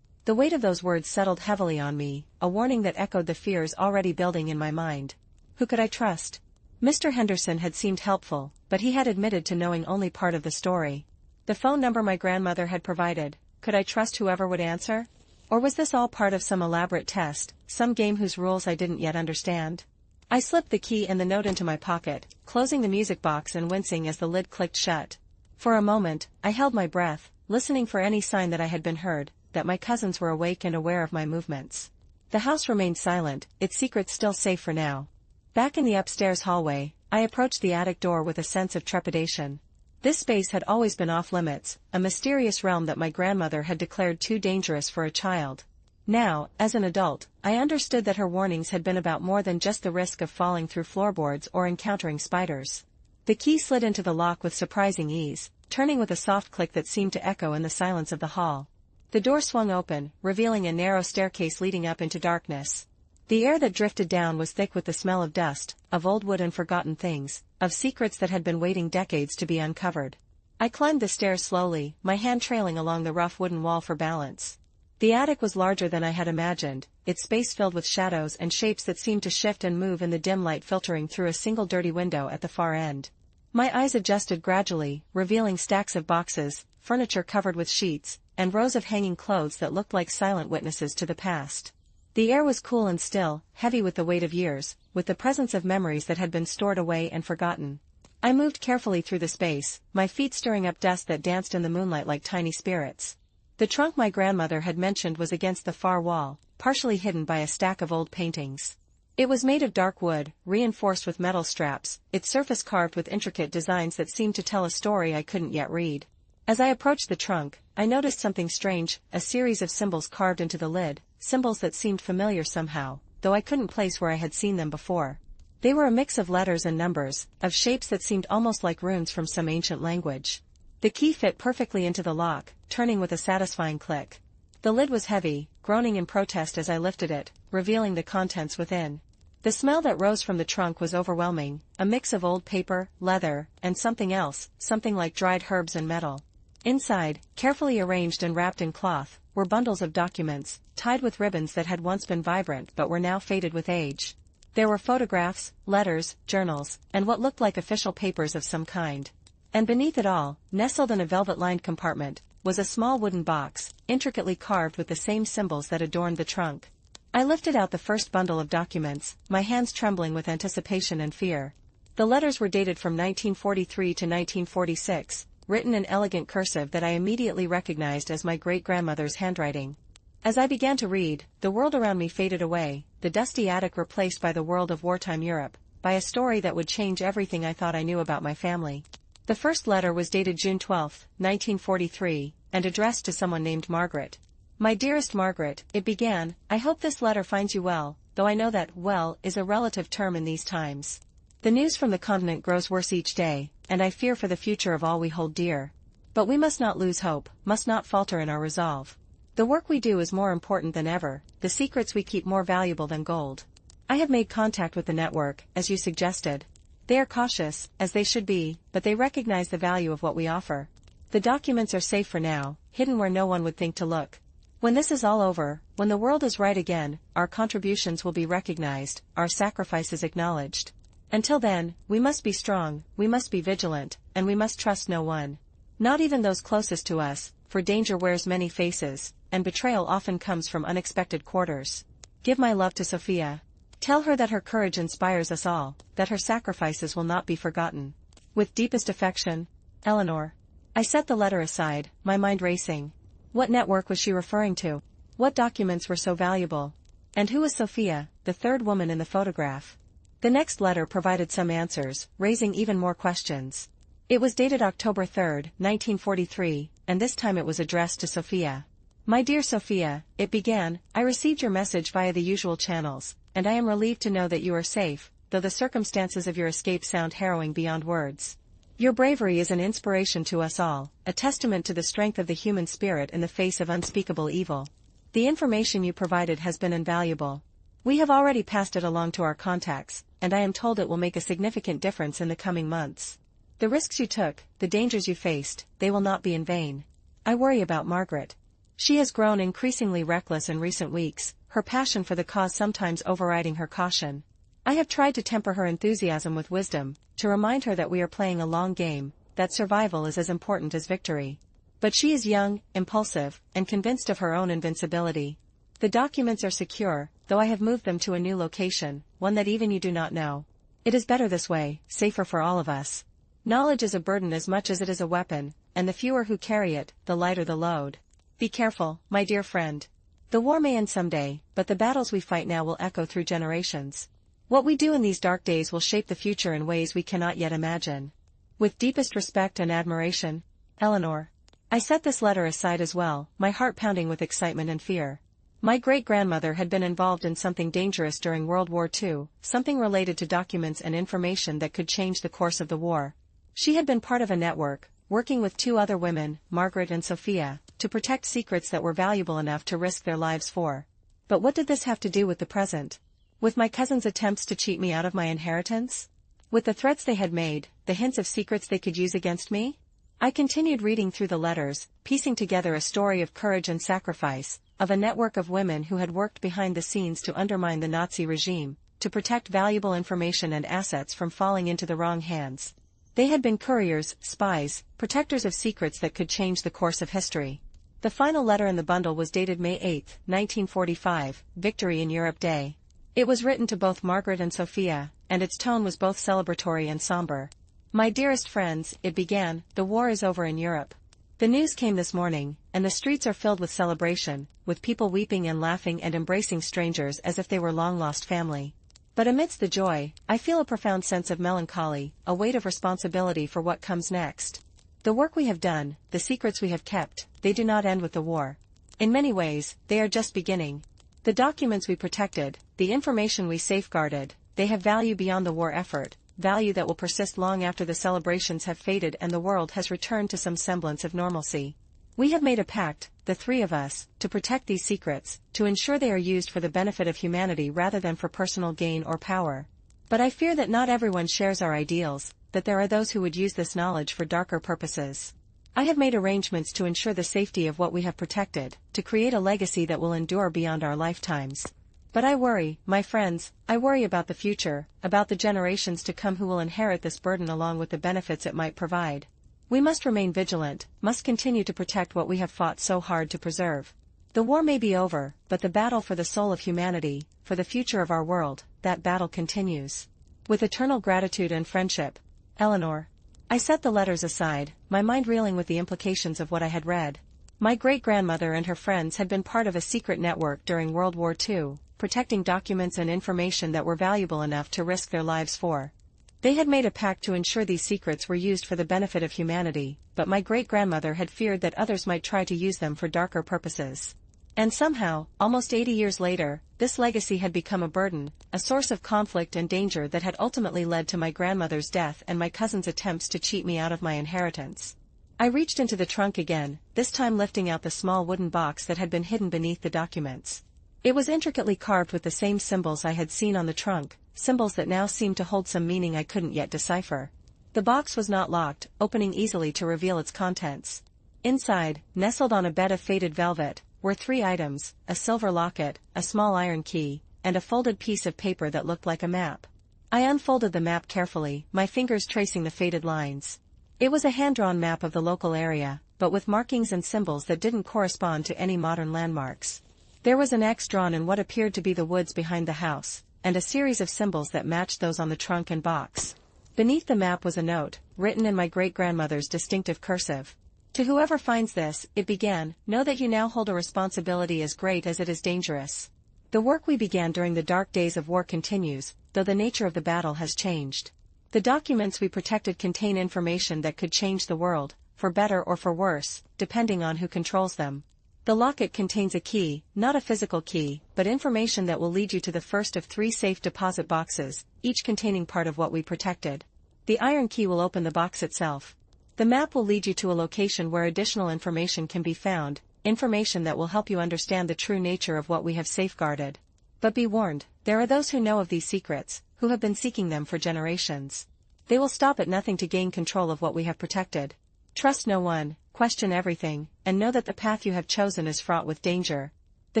Speaker 1: The weight of those words settled heavily on me, a warning that echoed the fears already building in my mind. Who could I trust? Mr. Henderson had seemed helpful, but he had admitted to knowing only part of the story. The phone number my grandmother had provided, could I trust whoever would answer? Or was this all part of some elaborate test, some game whose rules I didn't yet understand? I slipped the key and the note into my pocket, closing the music box and wincing as the lid clicked shut. For a moment, I held my breath, listening for any sign that I had been heard, that my cousins were awake and aware of my movements. The house remained silent, its secrets still safe for now. Back in the upstairs hallway, I approached the attic door with a sense of trepidation. This space had always been off-limits, a mysterious realm that my grandmother had declared too dangerous for a child. Now, as an adult, I understood that her warnings had been about more than just the risk of falling through floorboards or encountering spiders. The key slid into the lock with surprising ease, turning with a soft click that seemed to echo in the silence of the hall. The door swung open, revealing a narrow staircase leading up into darkness. The air that drifted down was thick with the smell of dust, of old wood and forgotten things, of secrets that had been waiting decades to be uncovered. I climbed the stairs slowly, my hand trailing along the rough wooden wall for balance. The attic was larger than I had imagined, its space filled with shadows and shapes that seemed to shift and move in the dim light filtering through a single dirty window at the far end. My eyes adjusted gradually, revealing stacks of boxes, furniture covered with sheets, and rows of hanging clothes that looked like silent witnesses to the past. The air was cool and still, heavy with the weight of years, with the presence of memories that had been stored away and forgotten. I moved carefully through the space, my feet stirring up dust that danced in the moonlight like tiny spirits. The trunk my grandmother had mentioned was against the far wall, partially hidden by a stack of old paintings. It was made of dark wood, reinforced with metal straps, its surface carved with intricate designs that seemed to tell a story I couldn't yet read. As I approached the trunk, I noticed something strange, a series of symbols carved into the lid, symbols that seemed familiar somehow, though I couldn't place where I had seen them before. They were a mix of letters and numbers, of shapes that seemed almost like runes from some ancient language. The key fit perfectly into the lock, turning with a satisfying click. The lid was heavy, groaning in protest as I lifted it, revealing the contents within. The smell that rose from the trunk was overwhelming, a mix of old paper, leather, and something else, something like dried herbs and metal. Inside, carefully arranged and wrapped in cloth, were bundles of documents, tied with ribbons that had once been vibrant but were now faded with age. There were photographs, letters, journals, and what looked like official papers of some kind. And beneath it all, nestled in a velvet-lined compartment, was a small wooden box, intricately carved with the same symbols that adorned the trunk. I lifted out the first bundle of documents, my hands trembling with anticipation and fear. The letters were dated from 1943 to 1946, written in elegant cursive that I immediately recognized as my great-grandmother's handwriting. As I began to read, the world around me faded away, the dusty attic replaced by the world of wartime Europe, by a story that would change everything I thought I knew about my family. The first letter was dated June 12, 1943, and addressed to someone named Margaret. My dearest Margaret, it began, I hope this letter finds you well, though I know that well is a relative term in these times. The news from the continent grows worse each day, and I fear for the future of all we hold dear. But we must not lose hope, must not falter in our resolve. The work we do is more important than ever, the secrets we keep more valuable than gold. I have made contact with the network, as you suggested. They are cautious, as they should be, but they recognize the value of what we offer. The documents are safe for now, hidden where no one would think to look. When this is all over, when the world is right again, our contributions will be recognized, our sacrifices acknowledged. Until then, we must be strong, we must be vigilant, and we must trust no one. Not even those closest to us, for danger wears many faces, and betrayal often comes from unexpected quarters. Give my love to Sophia. Tell her that her courage inspires us all, that her sacrifices will not be forgotten. With deepest affection, Eleanor. I set the letter aside, my mind racing. What network was she referring to? What documents were so valuable? And who was Sophia, the third woman in the photograph? The next letter provided some answers, raising even more questions. It was dated October 3, 1943, and this time it was addressed to Sophia. My dear Sophia, it began, I received your message via the usual channels, and I am relieved to know that you are safe, though the circumstances of your escape sound harrowing beyond words. Your bravery is an inspiration to us all, a testament to the strength of the human spirit in the face of unspeakable evil. The information you provided has been invaluable. We have already passed it along to our contacts, and I am told it will make a significant difference in the coming months. The risks you took, the dangers you faced, they will not be in vain. I worry about Margaret. She has grown increasingly reckless in recent weeks, her passion for the cause sometimes overriding her caution. I have tried to temper her enthusiasm with wisdom, to remind her that we are playing a long game, that survival is as important as victory. But she is young, impulsive, and convinced of her own invincibility. The documents are secure, though I have moved them to a new location, one that even you do not know. It is better this way, safer for all of us. Knowledge is a burden as much as it is a weapon, and the fewer who carry it, the lighter the load. Be careful, my dear friend. The war may end someday, but the battles we fight now will echo through generations. What we do in these dark days will shape the future in ways we cannot yet imagine. With deepest respect and admiration, Eleanor. I set this letter aside as well, my heart pounding with excitement and fear. My great-grandmother had been involved in something dangerous during World War II, something related to documents and information that could change the course of the war. She had been part of a network, working with two other women, Margaret and Sophia, to protect secrets that were valuable enough to risk their lives for. But what did this have to do with the present? With my cousin's attempts to cheat me out of my inheritance? With the threats they had made, the hints of secrets they could use against me? I continued reading through the letters, piecing together a story of courage and sacrifice, of a network of women who had worked behind the scenes to undermine the Nazi regime, to protect valuable information and assets from falling into the wrong hands. They had been couriers, spies, protectors of secrets that could change the course of history. The final letter in the bundle was dated May 8, 1945, Victory in Europe Day. It was written to both Margaret and Sophia, and its tone was both celebratory and somber. My dearest friends, it began, the war is over in Europe. The news came this morning, and the streets are filled with celebration, with people weeping and laughing and embracing strangers as if they were long-lost family. But amidst the joy, I feel a profound sense of melancholy, a weight of responsibility for what comes next. The work we have done, the secrets we have kept, they do not end with the war. In many ways, they are just beginning. The documents we protected, the information we safeguarded, they have value beyond the war effort, value that will persist long after the celebrations have faded and the world has returned to some semblance of normalcy. We have made a pact, the three of us, to protect these secrets, to ensure they are used for the benefit of humanity rather than for personal gain or power. But I fear that not everyone shares our ideals, that there are those who would use this knowledge for darker purposes. I have made arrangements to ensure the safety of what we have protected, to create a legacy that will endure beyond our lifetimes. But I worry, my friends, I worry about the future, about the generations to come who will inherit this burden along with the benefits it might provide. We must remain vigilant, must continue to protect what we have fought so hard to preserve. The war may be over, but the battle for the soul of humanity, for the future of our world, that battle continues. With eternal gratitude and friendship, Eleanor. I set the letters aside, my mind reeling with the implications of what I had read. My great-grandmother and her friends had been part of a secret network during World War II, protecting documents and information that were valuable enough to risk their lives for. They had made a pact to ensure these secrets were used for the benefit of humanity, but my great-grandmother had feared that others might try to use them for darker purposes. And somehow, almost 80 years later, this legacy had become a burden, a source of conflict and danger that had ultimately led to my grandmother's death and my cousin's attempts to cheat me out of my inheritance. I reached into the trunk again, this time lifting out the small wooden box that had been hidden beneath the documents. It was intricately carved with the same symbols I had seen on the trunk, symbols that now seemed to hold some meaning I couldn't yet decipher. The box was not locked, opening easily to reveal its contents. Inside, nestled on a bed of faded velvet, were 3 items, a silver locket, a small iron key, and a folded piece of paper that looked like a map. I unfolded the map carefully, my fingers tracing the faded lines. It was a hand-drawn map of the local area, but with markings and symbols that didn't correspond to any modern landmarks. There was an X drawn in what appeared to be the woods behind the house, and a series of symbols that matched those on the trunk and box. Beneath the map was a note, written in my great-grandmother's distinctive cursive. To whoever finds this, it began, know that you now hold a responsibility as great as it is dangerous. The work we began during the dark days of war continues, though the nature of the battle has changed. The documents we protected contain information that could change the world, for better or for worse, depending on who controls them. The locket contains a key, not a physical key, but information that will lead you to the first of 3 safe deposit boxes, each containing part of what we protected. The iron key will open the box itself. The map will lead you to a location where additional information can be found, information that will help you understand the true nature of what we have safeguarded. But be warned, there are those who know of these secrets, who have been seeking them for generations. They will stop at nothing to gain control of what we have protected. Trust no one, question everything, and know that the path you have chosen is fraught with danger. The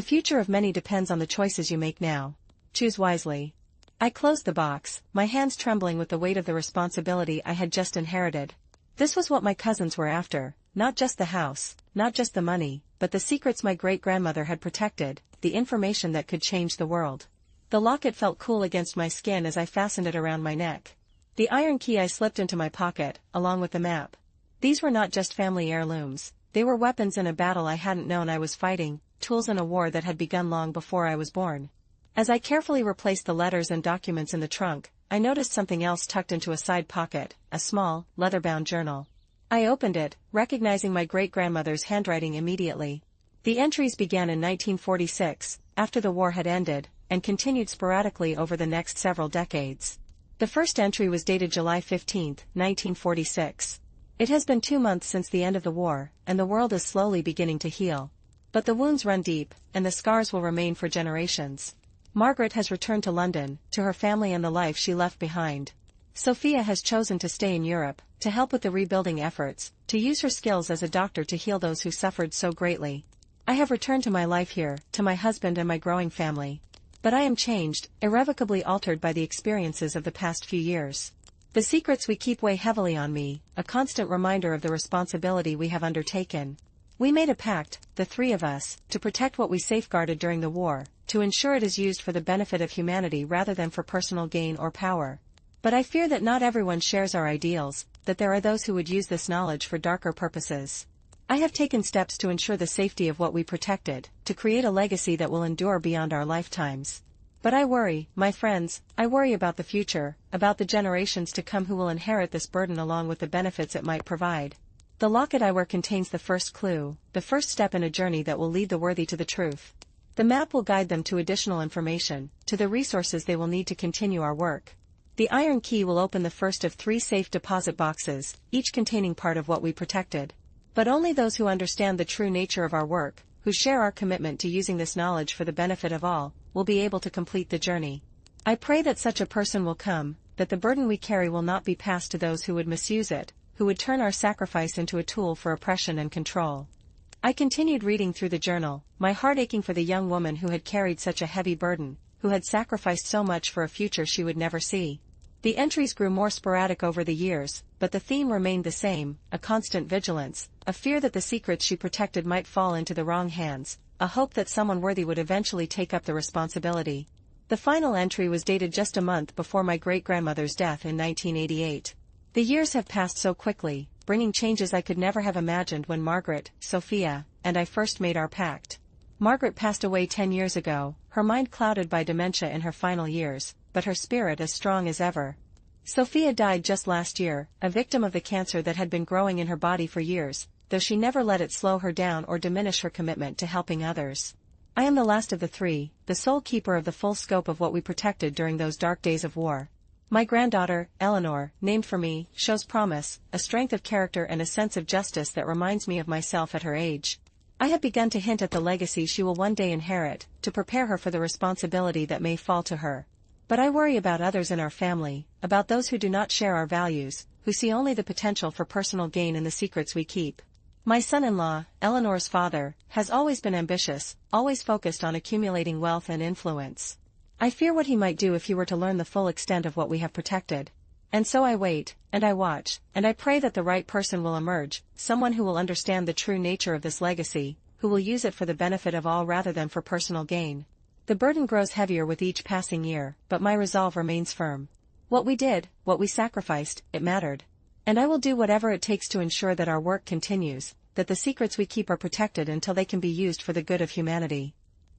Speaker 1: future of many depends on the choices you make now. Choose wisely. I closed the box, my hands trembling with the weight of the responsibility I had just inherited. This was what my cousins were after, not just the house, not just the money, but the secrets my great-grandmother had protected, the information that could change the world. The locket felt cool against my skin as I fastened it around my neck. The iron key I slipped into my pocket, along with the map. These were not just family heirlooms, they were weapons in a battle I hadn't known I was fighting, tools in a war that had begun long before I was born. As I carefully replaced the letters and documents in the trunk, I noticed something else tucked into a side pocket, a small, leather-bound journal. I opened it, recognizing my great-grandmother's handwriting immediately. The entries began in 1946, after the war had ended, and continued sporadically over the next several decades. The first entry was dated July 15, 1946. It has been 2 months since the end of the war, and the world is slowly beginning to heal. But the wounds run deep, and the scars will remain for generations. Margaret has returned to London, to her family and the life she left behind. Sophia has chosen to stay in Europe, to help with the rebuilding efforts, to use her skills as a doctor to heal those who suffered so greatly. I have returned to my life here, to my husband and my growing family. But I am changed, irrevocably altered by the experiences of the past few years. The secrets we keep weigh heavily on me, a constant reminder of the responsibility we have undertaken. We made a pact, the 3 of us, to protect what we safeguarded during the war, to ensure it is used for the benefit of humanity rather than for personal gain or power. But I fear that not everyone shares our ideals, that there are those who would use this knowledge for darker purposes. I have taken steps to ensure the safety of what we protected, to create a legacy that will endure beyond our lifetimes. But I worry, my friends, I worry about the future, about the generations to come who will inherit this burden along with the benefits it might provide. The locket I wear contains the first clue, the first step in a journey that will lead the worthy to the truth. The map will guide them to additional information, to the resources they will need to continue our work. The iron key will open the first of 3 safe deposit boxes, each containing part of what we protected. But only those who understand the true nature of our work, who share our commitment to using this knowledge for the benefit of all, will be able to complete the journey. I pray that such a person will come, that the burden we carry will not be passed to those who would misuse it, who would turn our sacrifice into a tool for oppression and control. I continued reading through the journal, my heart aching for the young woman who had carried such a heavy burden, who had sacrificed so much for a future she would never see. The entries grew more sporadic over the years, but the theme remained the same, a constant vigilance, a fear that the secrets she protected might fall into the wrong hands, a hope that someone worthy would eventually take up the responsibility. The final entry was dated just a month before my great-grandmother's death in 1988. The years have passed so quickly, bringing changes I could never have imagined when Margaret, Sophia, and I first made our pact. Margaret passed away 10 years ago, her mind clouded by dementia in her final years, but her spirit as strong as ever. Sophia died just last year, a victim of the cancer that had been growing in her body for years, though she never let it slow her down or diminish her commitment to helping others. I am the last of the 3, the sole keeper of the full scope of what we protected during those dark days of war. My granddaughter, Eleanor, named for me, shows promise, a strength of character and a sense of justice that reminds me of myself at her age. I have begun to hint at the legacy she will one day inherit, to prepare her for the responsibility that may fall to her. But I worry about others in our family, about those who do not share our values, who see only the potential for personal gain in the secrets we keep. My son-in-law, Eleanor's father, has always been ambitious, always focused on accumulating wealth and influence. I fear what he might do if he were to learn the full extent of what we have protected. And so I wait, and I watch, and I pray that the right person will emerge, someone who will understand the true nature of this legacy, who will use it for the benefit of all rather than for personal gain. The burden grows heavier with each passing year, but my resolve remains firm. What we did, what we sacrificed, it mattered. And I will do whatever it takes to ensure that our work continues, that the secrets we keep are protected until they can be used for the good of humanity.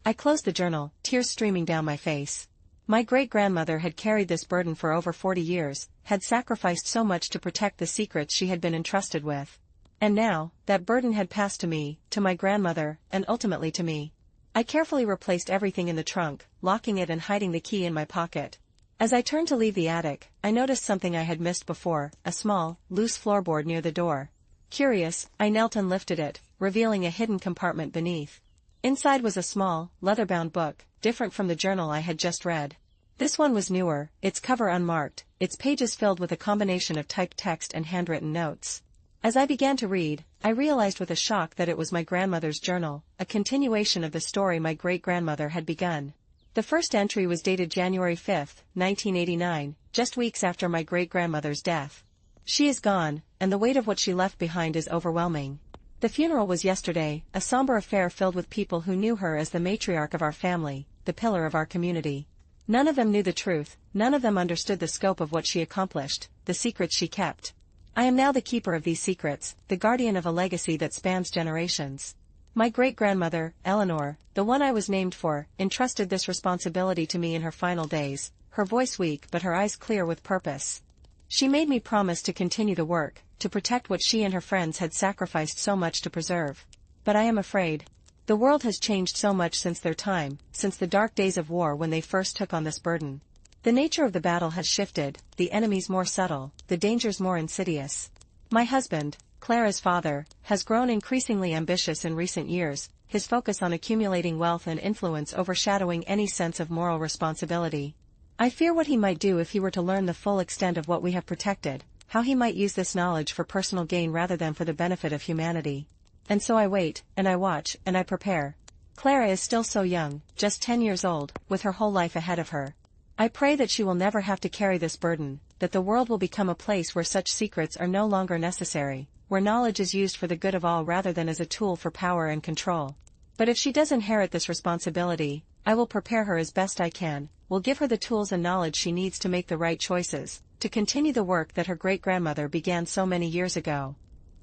Speaker 1: I closed the journal, tears streaming down my face. My great-grandmother had carried this burden for over 40 years, had sacrificed so much to protect the secrets she had been entrusted with. And now, that burden had passed to me, to my grandmother, and ultimately to me. I carefully replaced everything in the trunk, locking it and hiding the key in my pocket. As I turned to leave the attic, I noticed something I had missed before, a small, loose floorboard near the door. Curious, I knelt and lifted it, revealing a hidden compartment beneath. Inside was a small, leather-bound book, different from the journal I had just read. This one was newer, its cover unmarked, its pages filled with a combination of typed text and handwritten notes. As I began to read, I realized with a shock that it was my grandmother's journal, a continuation of the story my great-grandmother had begun. The first entry was dated January 5, 1989, just weeks after my great-grandmother's death. She is gone, and the weight of what she left behind is overwhelming. The funeral was yesterday, a somber affair filled with people who knew her as the matriarch of our family, the pillar of our community. None of them knew the truth, none of them understood the scope of what she accomplished, the secrets she kept. I am now the keeper of these secrets, the guardian of a legacy that spans generations. My great-grandmother, Eleanor, the one I was named for, entrusted this responsibility to me in her final days, her voice weak but her eyes clear with purpose. She made me promise to continue the work, to protect what she and her friends had sacrificed so much to preserve. But I am afraid. The world has changed so much since their time, since the dark days of war when they first took on this burden. The nature of the battle has shifted, the enemies more subtle, the dangers more insidious. My husband, Clara's father, has grown increasingly ambitious in recent years, his focus on accumulating wealth and influence overshadowing any sense of moral responsibility. I fear what he might do if he were to learn the full extent of what we have protected, how he might use this knowledge for personal gain rather than for the benefit of humanity. And so I wait, and I watch, and I prepare. Clara is still so young, just 10 years old, with her whole life ahead of her. I pray that she will never have to carry this burden, that the world will become a place where such secrets are no longer necessary, where knowledge is used for the good of all rather than as a tool for power and control. But if she does inherit this responsibility, I will prepare her as best I can, will give her the tools and knowledge she needs to make the right choices, to continue the work that her great-grandmother began so many years ago.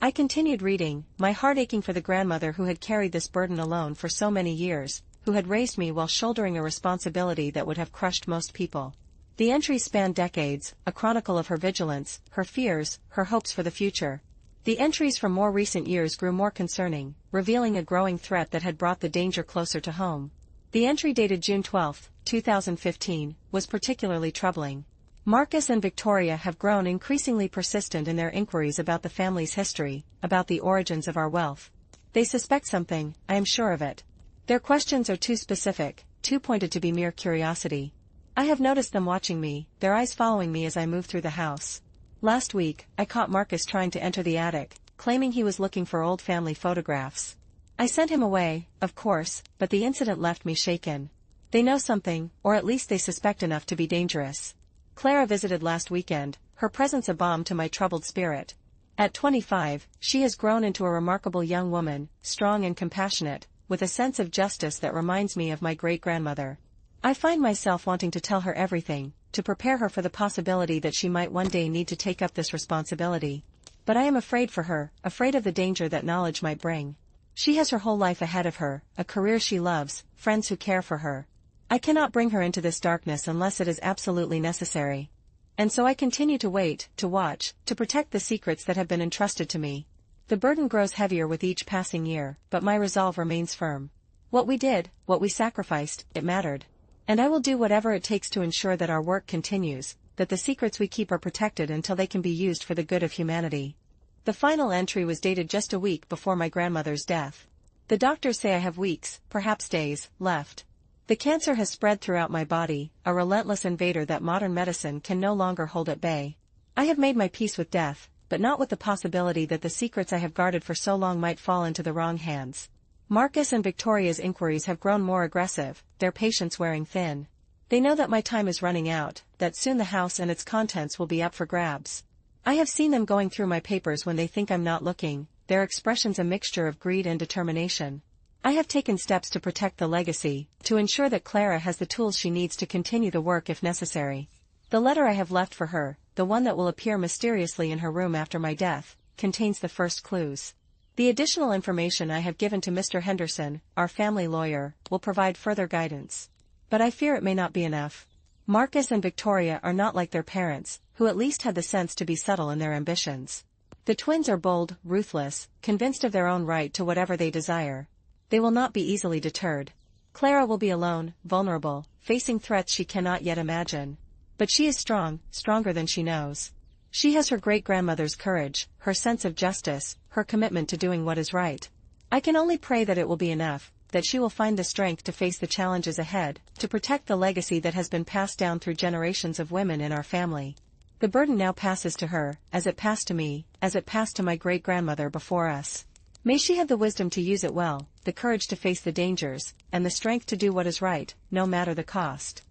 Speaker 1: I continued reading, my heart aching for the grandmother who had carried this burden alone for so many years, who had raised me while shouldering a responsibility that would have crushed most people. The entries spanned decades, a chronicle of her vigilance, her fears, her hopes for the future. The entries from more recent years grew more concerning, revealing a growing threat that had brought the danger closer to home. The entry dated June 12, 2015, was particularly troubling. Marcus and Victoria have grown increasingly persistent in their inquiries about the family's history, about the origins of our wealth. They suspect something, I am sure of it. Their questions are too specific, too pointed to be mere curiosity. I have noticed them watching me, their eyes following me as I move through the house. Last week, I caught Marcus trying to enter the attic, claiming he was looking for old family photographs. I sent him away, of course, but the incident left me shaken. They know something, or at least they suspect enough to be dangerous. Clara visited last weekend, her presence a balm to my troubled spirit. At 25, she has grown into a remarkable young woman, strong and compassionate, with a sense of justice that reminds me of my great-grandmother. I find myself wanting to tell her everything, to prepare her for the possibility that she might one day need to take up this responsibility. But I am afraid for her, afraid of the danger that knowledge might bring. She has her whole life ahead of her, a career she loves, friends who care for her. I cannot bring her into this darkness unless it is absolutely necessary. And so I continue to wait, to watch, to protect the secrets that have been entrusted to me. The burden grows heavier with each passing year, but my resolve remains firm. What we did, what we sacrificed, it mattered. And I will do whatever it takes to ensure that our work continues, that the secrets we keep are protected until they can be used for the good of humanity. The final entry was dated just a week before my grandmother's death. The doctors say I have weeks, perhaps days, left. The cancer has spread throughout my body, a relentless invader that modern medicine can no longer hold at bay. I have made my peace with death, but not with the possibility that the secrets I have guarded for so long might fall into the wrong hands. Marcus and Victoria's inquiries have grown more aggressive, their patience wearing thin. They know that my time is running out, that soon the house and its contents will be up for grabs. I have seen them going through my papers when they think I'm not looking, their expressions a mixture of greed and determination. I have taken steps to protect the legacy, to ensure that Clara has the tools she needs to continue the work if necessary. The letter I have left for her, the one that will appear mysteriously in her room after my death, contains the first clues. The additional information I have given to Mr. Henderson, our family lawyer, will provide further guidance. But I fear it may not be enough. Marcus and Victoria are not like their parents, who at least had the sense to be subtle in their ambitions. The twins are bold, ruthless, convinced of their own right to whatever they desire. They will not be easily deterred. Clara will be alone, vulnerable, facing threats she cannot yet imagine. But she is strong, stronger than she knows. She has her great-grandmother's courage, her sense of justice, her commitment to doing what is right. I can only pray that it will be enough, that she will find the strength to face the challenges ahead, to protect the legacy that has been passed down through generations of women in our family. The burden now passes to her, as it passed to me, as it passed to my great-grandmother before us. May she have the wisdom to use it well, the courage to face the dangers, and the strength to do what is right, no matter the cost.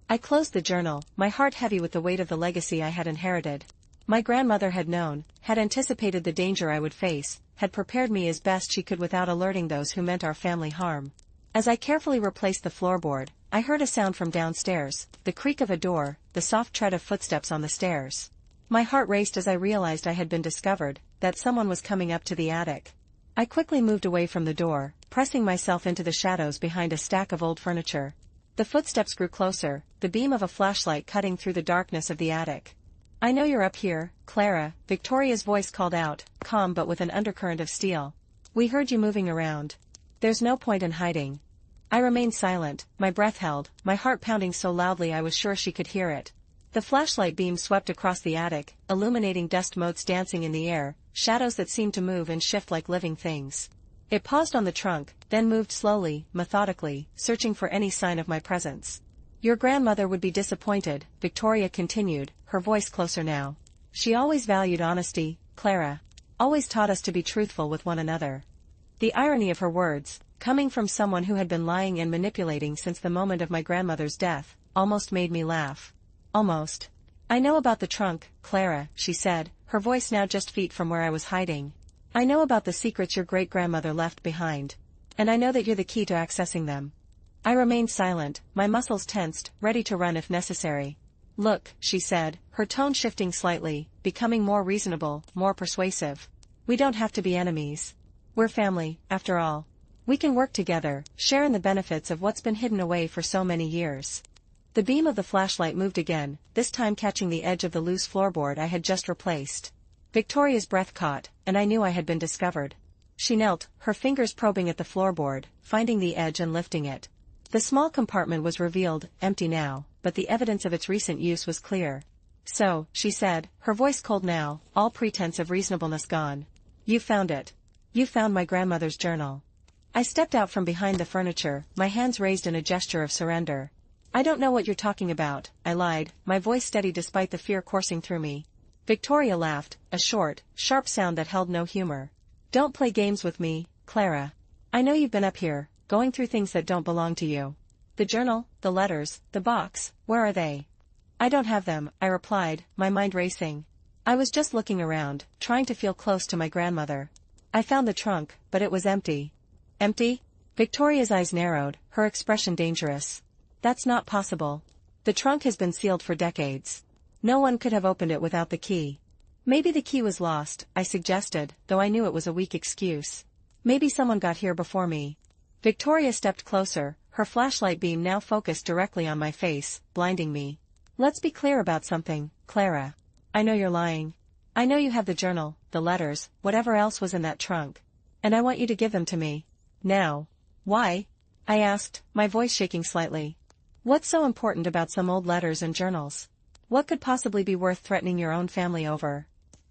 Speaker 1: I closed the journal, my heart heavy with the weight of the legacy I had inherited. My grandmother had known, had anticipated the danger I would face, had prepared me as best she could without alerting those who meant our family harm. As I carefully replaced the floorboard, I heard a sound from downstairs, the creak of a door, the soft tread of footsteps on the stairs. My heart raced as I realized I had been discovered, that someone was coming up to the attic. I quickly moved away from the door, pressing myself into the shadows behind a stack of old furniture. The footsteps grew closer, the beam of a flashlight cutting through the darkness of the attic. "I know you're up here, Clara," Victoria's voice called out, calm but with an undercurrent of steel. "We heard you moving around. There's no point in hiding." I remained silent, my breath held, my heart pounding so loudly I was sure she could hear it. The flashlight beam swept across the attic, illuminating dust motes dancing in the air, shadows that seemed to move and shift like living things. It paused on the trunk, then moved slowly, methodically, searching for any sign of my presence. "Your grandmother would be disappointed," Victoria continued, her voice closer now. "She always valued honesty, Clara. Always taught us to be truthful with one another." The irony of her words, coming from someone who had been lying and manipulating since the moment of my grandmother's death, almost made me laugh. Almost. "I know about the trunk, Clara," she said, her voice now just feet from where I was hiding. "I know about the secrets your great-grandmother left behind. And I know that you're the key to accessing them." I remained silent, my muscles tensed, ready to run if necessary. "Look," she said, her tone shifting slightly, becoming more reasonable, more persuasive. "We don't have to be enemies. We're family, after all. We can work together, share in the benefits of what's been hidden away for so many years." The beam of the flashlight moved again, this time catching the edge of the loose floorboard I had just replaced. Victoria's breath caught, and I knew I had been discovered. She knelt, her fingers probing at the floorboard, finding the edge and lifting it. The small compartment was revealed, empty now, but the evidence of its recent use was clear. "So," she said, her voice cold now, all pretense of reasonableness gone. "You found it. You found my grandmother's journal." I stepped out from behind the furniture, my hands raised in a gesture of surrender. "I don't know what you're talking about," I lied, my voice steady despite the fear coursing through me. Victoria laughed, a short, sharp sound that held no humor. "Don't play games with me, Clara. I know you've been up here, going through things that don't belong to you. The journal, the letters, the box, where are they?" "I don't have them," I replied, my mind racing. I was just looking around, trying to feel close to my grandmother. "I found the trunk, but it was empty." "Empty?" Victoria's eyes narrowed, her expression dangerous. "That's not possible. The trunk has been sealed for decades. No one could have opened it without the key." "Maybe the key was lost," I suggested, though I knew it was a weak excuse. "Maybe someone got here before me." Victoria stepped closer, her flashlight beam now focused directly on my face, blinding me. "Let's be clear about something, Clara. I know you're lying. I know you have the journal, the letters, whatever else was in that trunk. And I want you to give them to me. Now." "Why?" I asked, my voice shaking slightly. "What's so important about some old letters and journals? What could possibly be worth threatening your own family over?"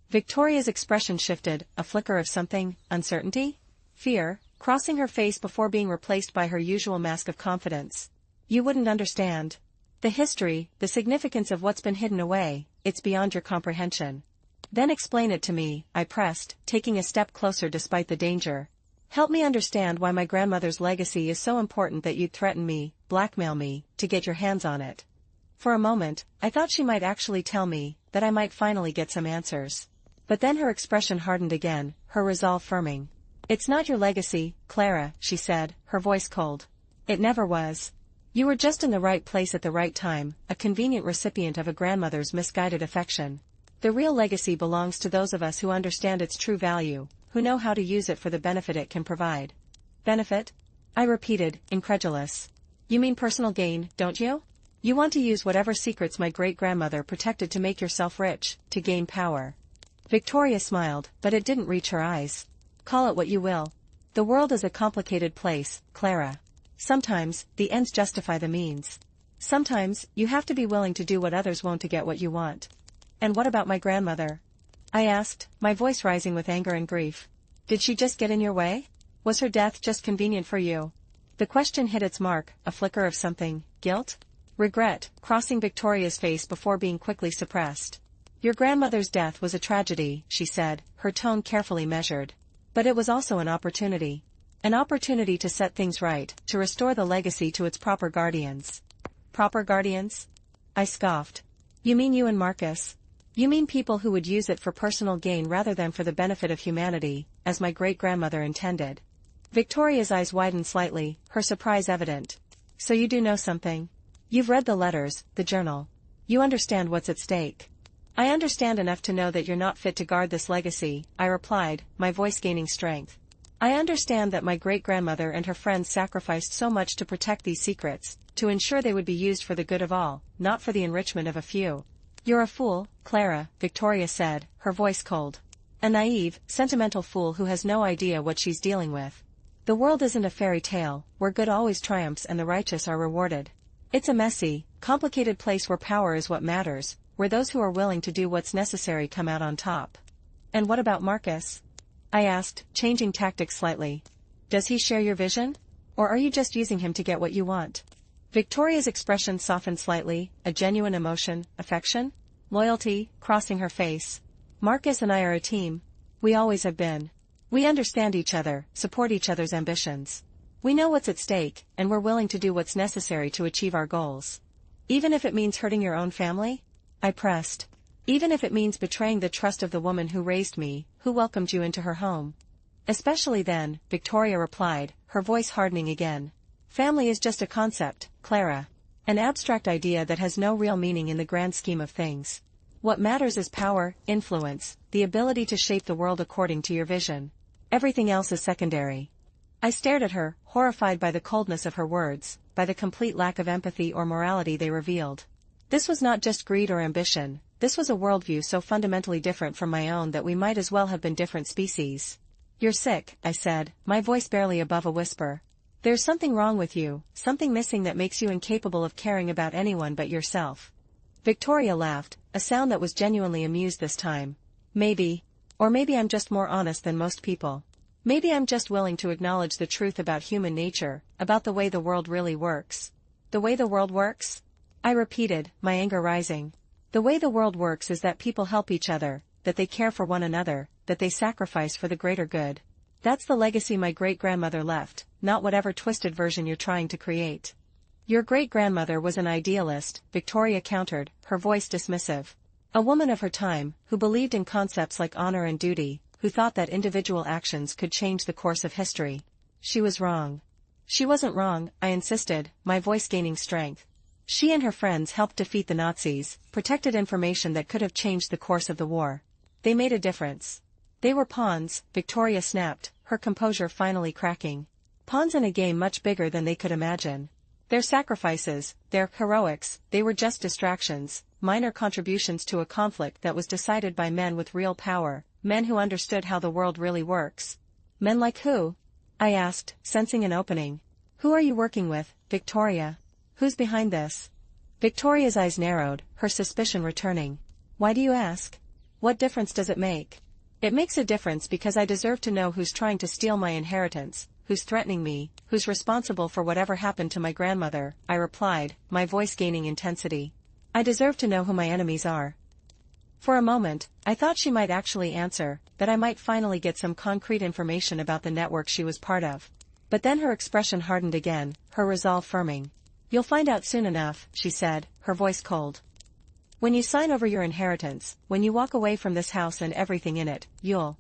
Speaker 1: Victoria's expression shifted, a flicker of something, uncertainty? Fear, crossing her face before being replaced by her usual mask of confidence. "You wouldn't understand. The history, the significance of what's been hidden away, it's beyond your comprehension." "Then explain it to me," I pressed, taking a step closer despite the danger. "Help me understand why my grandmother's legacy is so important that you'd threaten me, blackmail me, to get your hands on it." For a moment, I thought she might actually tell me, that I might finally get some answers. But then her expression hardened again, her resolve firming. "It's not your legacy, Clara," she said, her voice cold. "It never was. You were just in the right place at the right time, a convenient recipient of a grandmother's misguided affection. The real legacy belongs to those of us who understand its true value, who know how to use it for the benefit it can provide." "Benefit?" I repeated, incredulous. "You mean personal gain, don't you? You want to use whatever secrets my great-grandmother protected to make yourself rich, to gain power." Victoria smiled, but it didn't reach her eyes. "Call it what you will. The world is a complicated place, Clara. Sometimes, the ends justify the means. Sometimes, you have to be willing to do what others won't to get what you want." "And what about my grandmother?" I asked, my voice rising with anger and grief. "Did she just get in your way? Was her death just convenient for you?" The question hit its mark, a flicker of something, guilt? Regret, crossing Victoria's face before being quickly suppressed. "Your grandmother's death was a tragedy," she said, her tone carefully measured. "But it was also an opportunity. An opportunity to set things right, to restore the legacy to its proper guardians." "Proper guardians?" I scoffed. "You mean you and Marcus? You mean people who would use it for personal gain rather than for the benefit of humanity, as my great-grandmother intended?" Victoria's eyes widened slightly, her surprise evident. "So you do know something? You've read the letters, the journal. You understand what's at stake." "I understand enough to know that you're not fit to guard this legacy," I replied, my voice gaining strength. "I understand that my great-grandmother and her friends sacrificed so much to protect these secrets, to ensure they would be used for the good of all, not for the enrichment of a few." "You're a fool, Clara," Victoria said, her voice cold. "A naive, sentimental fool who has no idea what she's dealing with. The world isn't a fairy tale, where good always triumphs and the righteous are rewarded. It's a messy, complicated place where power is what matters, where those who are willing to do what's necessary come out on top." "And what about Marcus?" I asked, changing tactics slightly. "Does he share your vision? Or are you just using him to get what you want?" Victoria's expression softened slightly, a genuine emotion, affection, loyalty, crossing her face. "Marcus and I are a team. We always have been. We understand each other, support each other's ambitions. We know what's at stake, and we're willing to do what's necessary to achieve our goals." "Even if it means hurting your own family?" I pressed. "Even if it means betraying the trust of the woman who raised me, who welcomed you into her home?" "Especially then," Victoria replied, her voice hardening again. "Family is just a concept, Clara. An abstract idea that has no real meaning in the grand scheme of things. What matters is power, influence, the ability to shape the world according to your vision. Everything else is secondary." I stared at her, horrified by the coldness of her words, by the complete lack of empathy or morality they revealed. This was not just greed or ambition, This was a worldview so fundamentally different from my own that we might as well have been different species. You're sick, I said, my voice barely above a whisper. There's something wrong with you, something missing that makes you incapable of caring about anyone but yourself. Victoria laughed, a sound that was genuinely amused this time. Maybe. Or maybe I'm just more honest than most people. Maybe I'm just willing to acknowledge the truth about human nature, about the way the world really works. The way the world works? I repeated, my anger rising. The way the world works is that people help each other, that they care for one another, that they sacrifice for the greater good. That's the legacy my great-grandmother left, not whatever twisted version you're trying to create. Your great-grandmother was an idealist, Victoria countered, her voice dismissive. A woman of her time, who believed in concepts like honor and duty, who thought that individual actions could change the course of history. She was wrong. She wasn't wrong, I insisted, my voice gaining strength. She and her friends helped defeat the Nazis, protected information that could have changed the course of the war. They made a difference. They were pawns, Victoria snapped, her composure finally cracking. Pawns in a game much bigger than they could imagine. Their sacrifices, their heroics, they were just distractions, minor contributions to a conflict that was decided by men with real power, men who understood how the world really works. Men like who? I asked, sensing an opening. Who are you working with, Victoria? Who's behind this? Victoria's eyes narrowed, her suspicion returning. Why do you ask? What difference does it make? It makes a difference because I deserve to know who's trying to steal my inheritance, who's threatening me, who's responsible for whatever happened to my grandmother, I replied, my voice gaining intensity. I deserve to know who my enemies are. For a moment, I thought she might actually answer, that I might finally get some concrete information about the network she was part of. But then her expression hardened again, her resolve firming. You'll find out soon enough, she said, her voice cold. When you sign over your inheritance, when you walk away from this house and everything in it, you'll.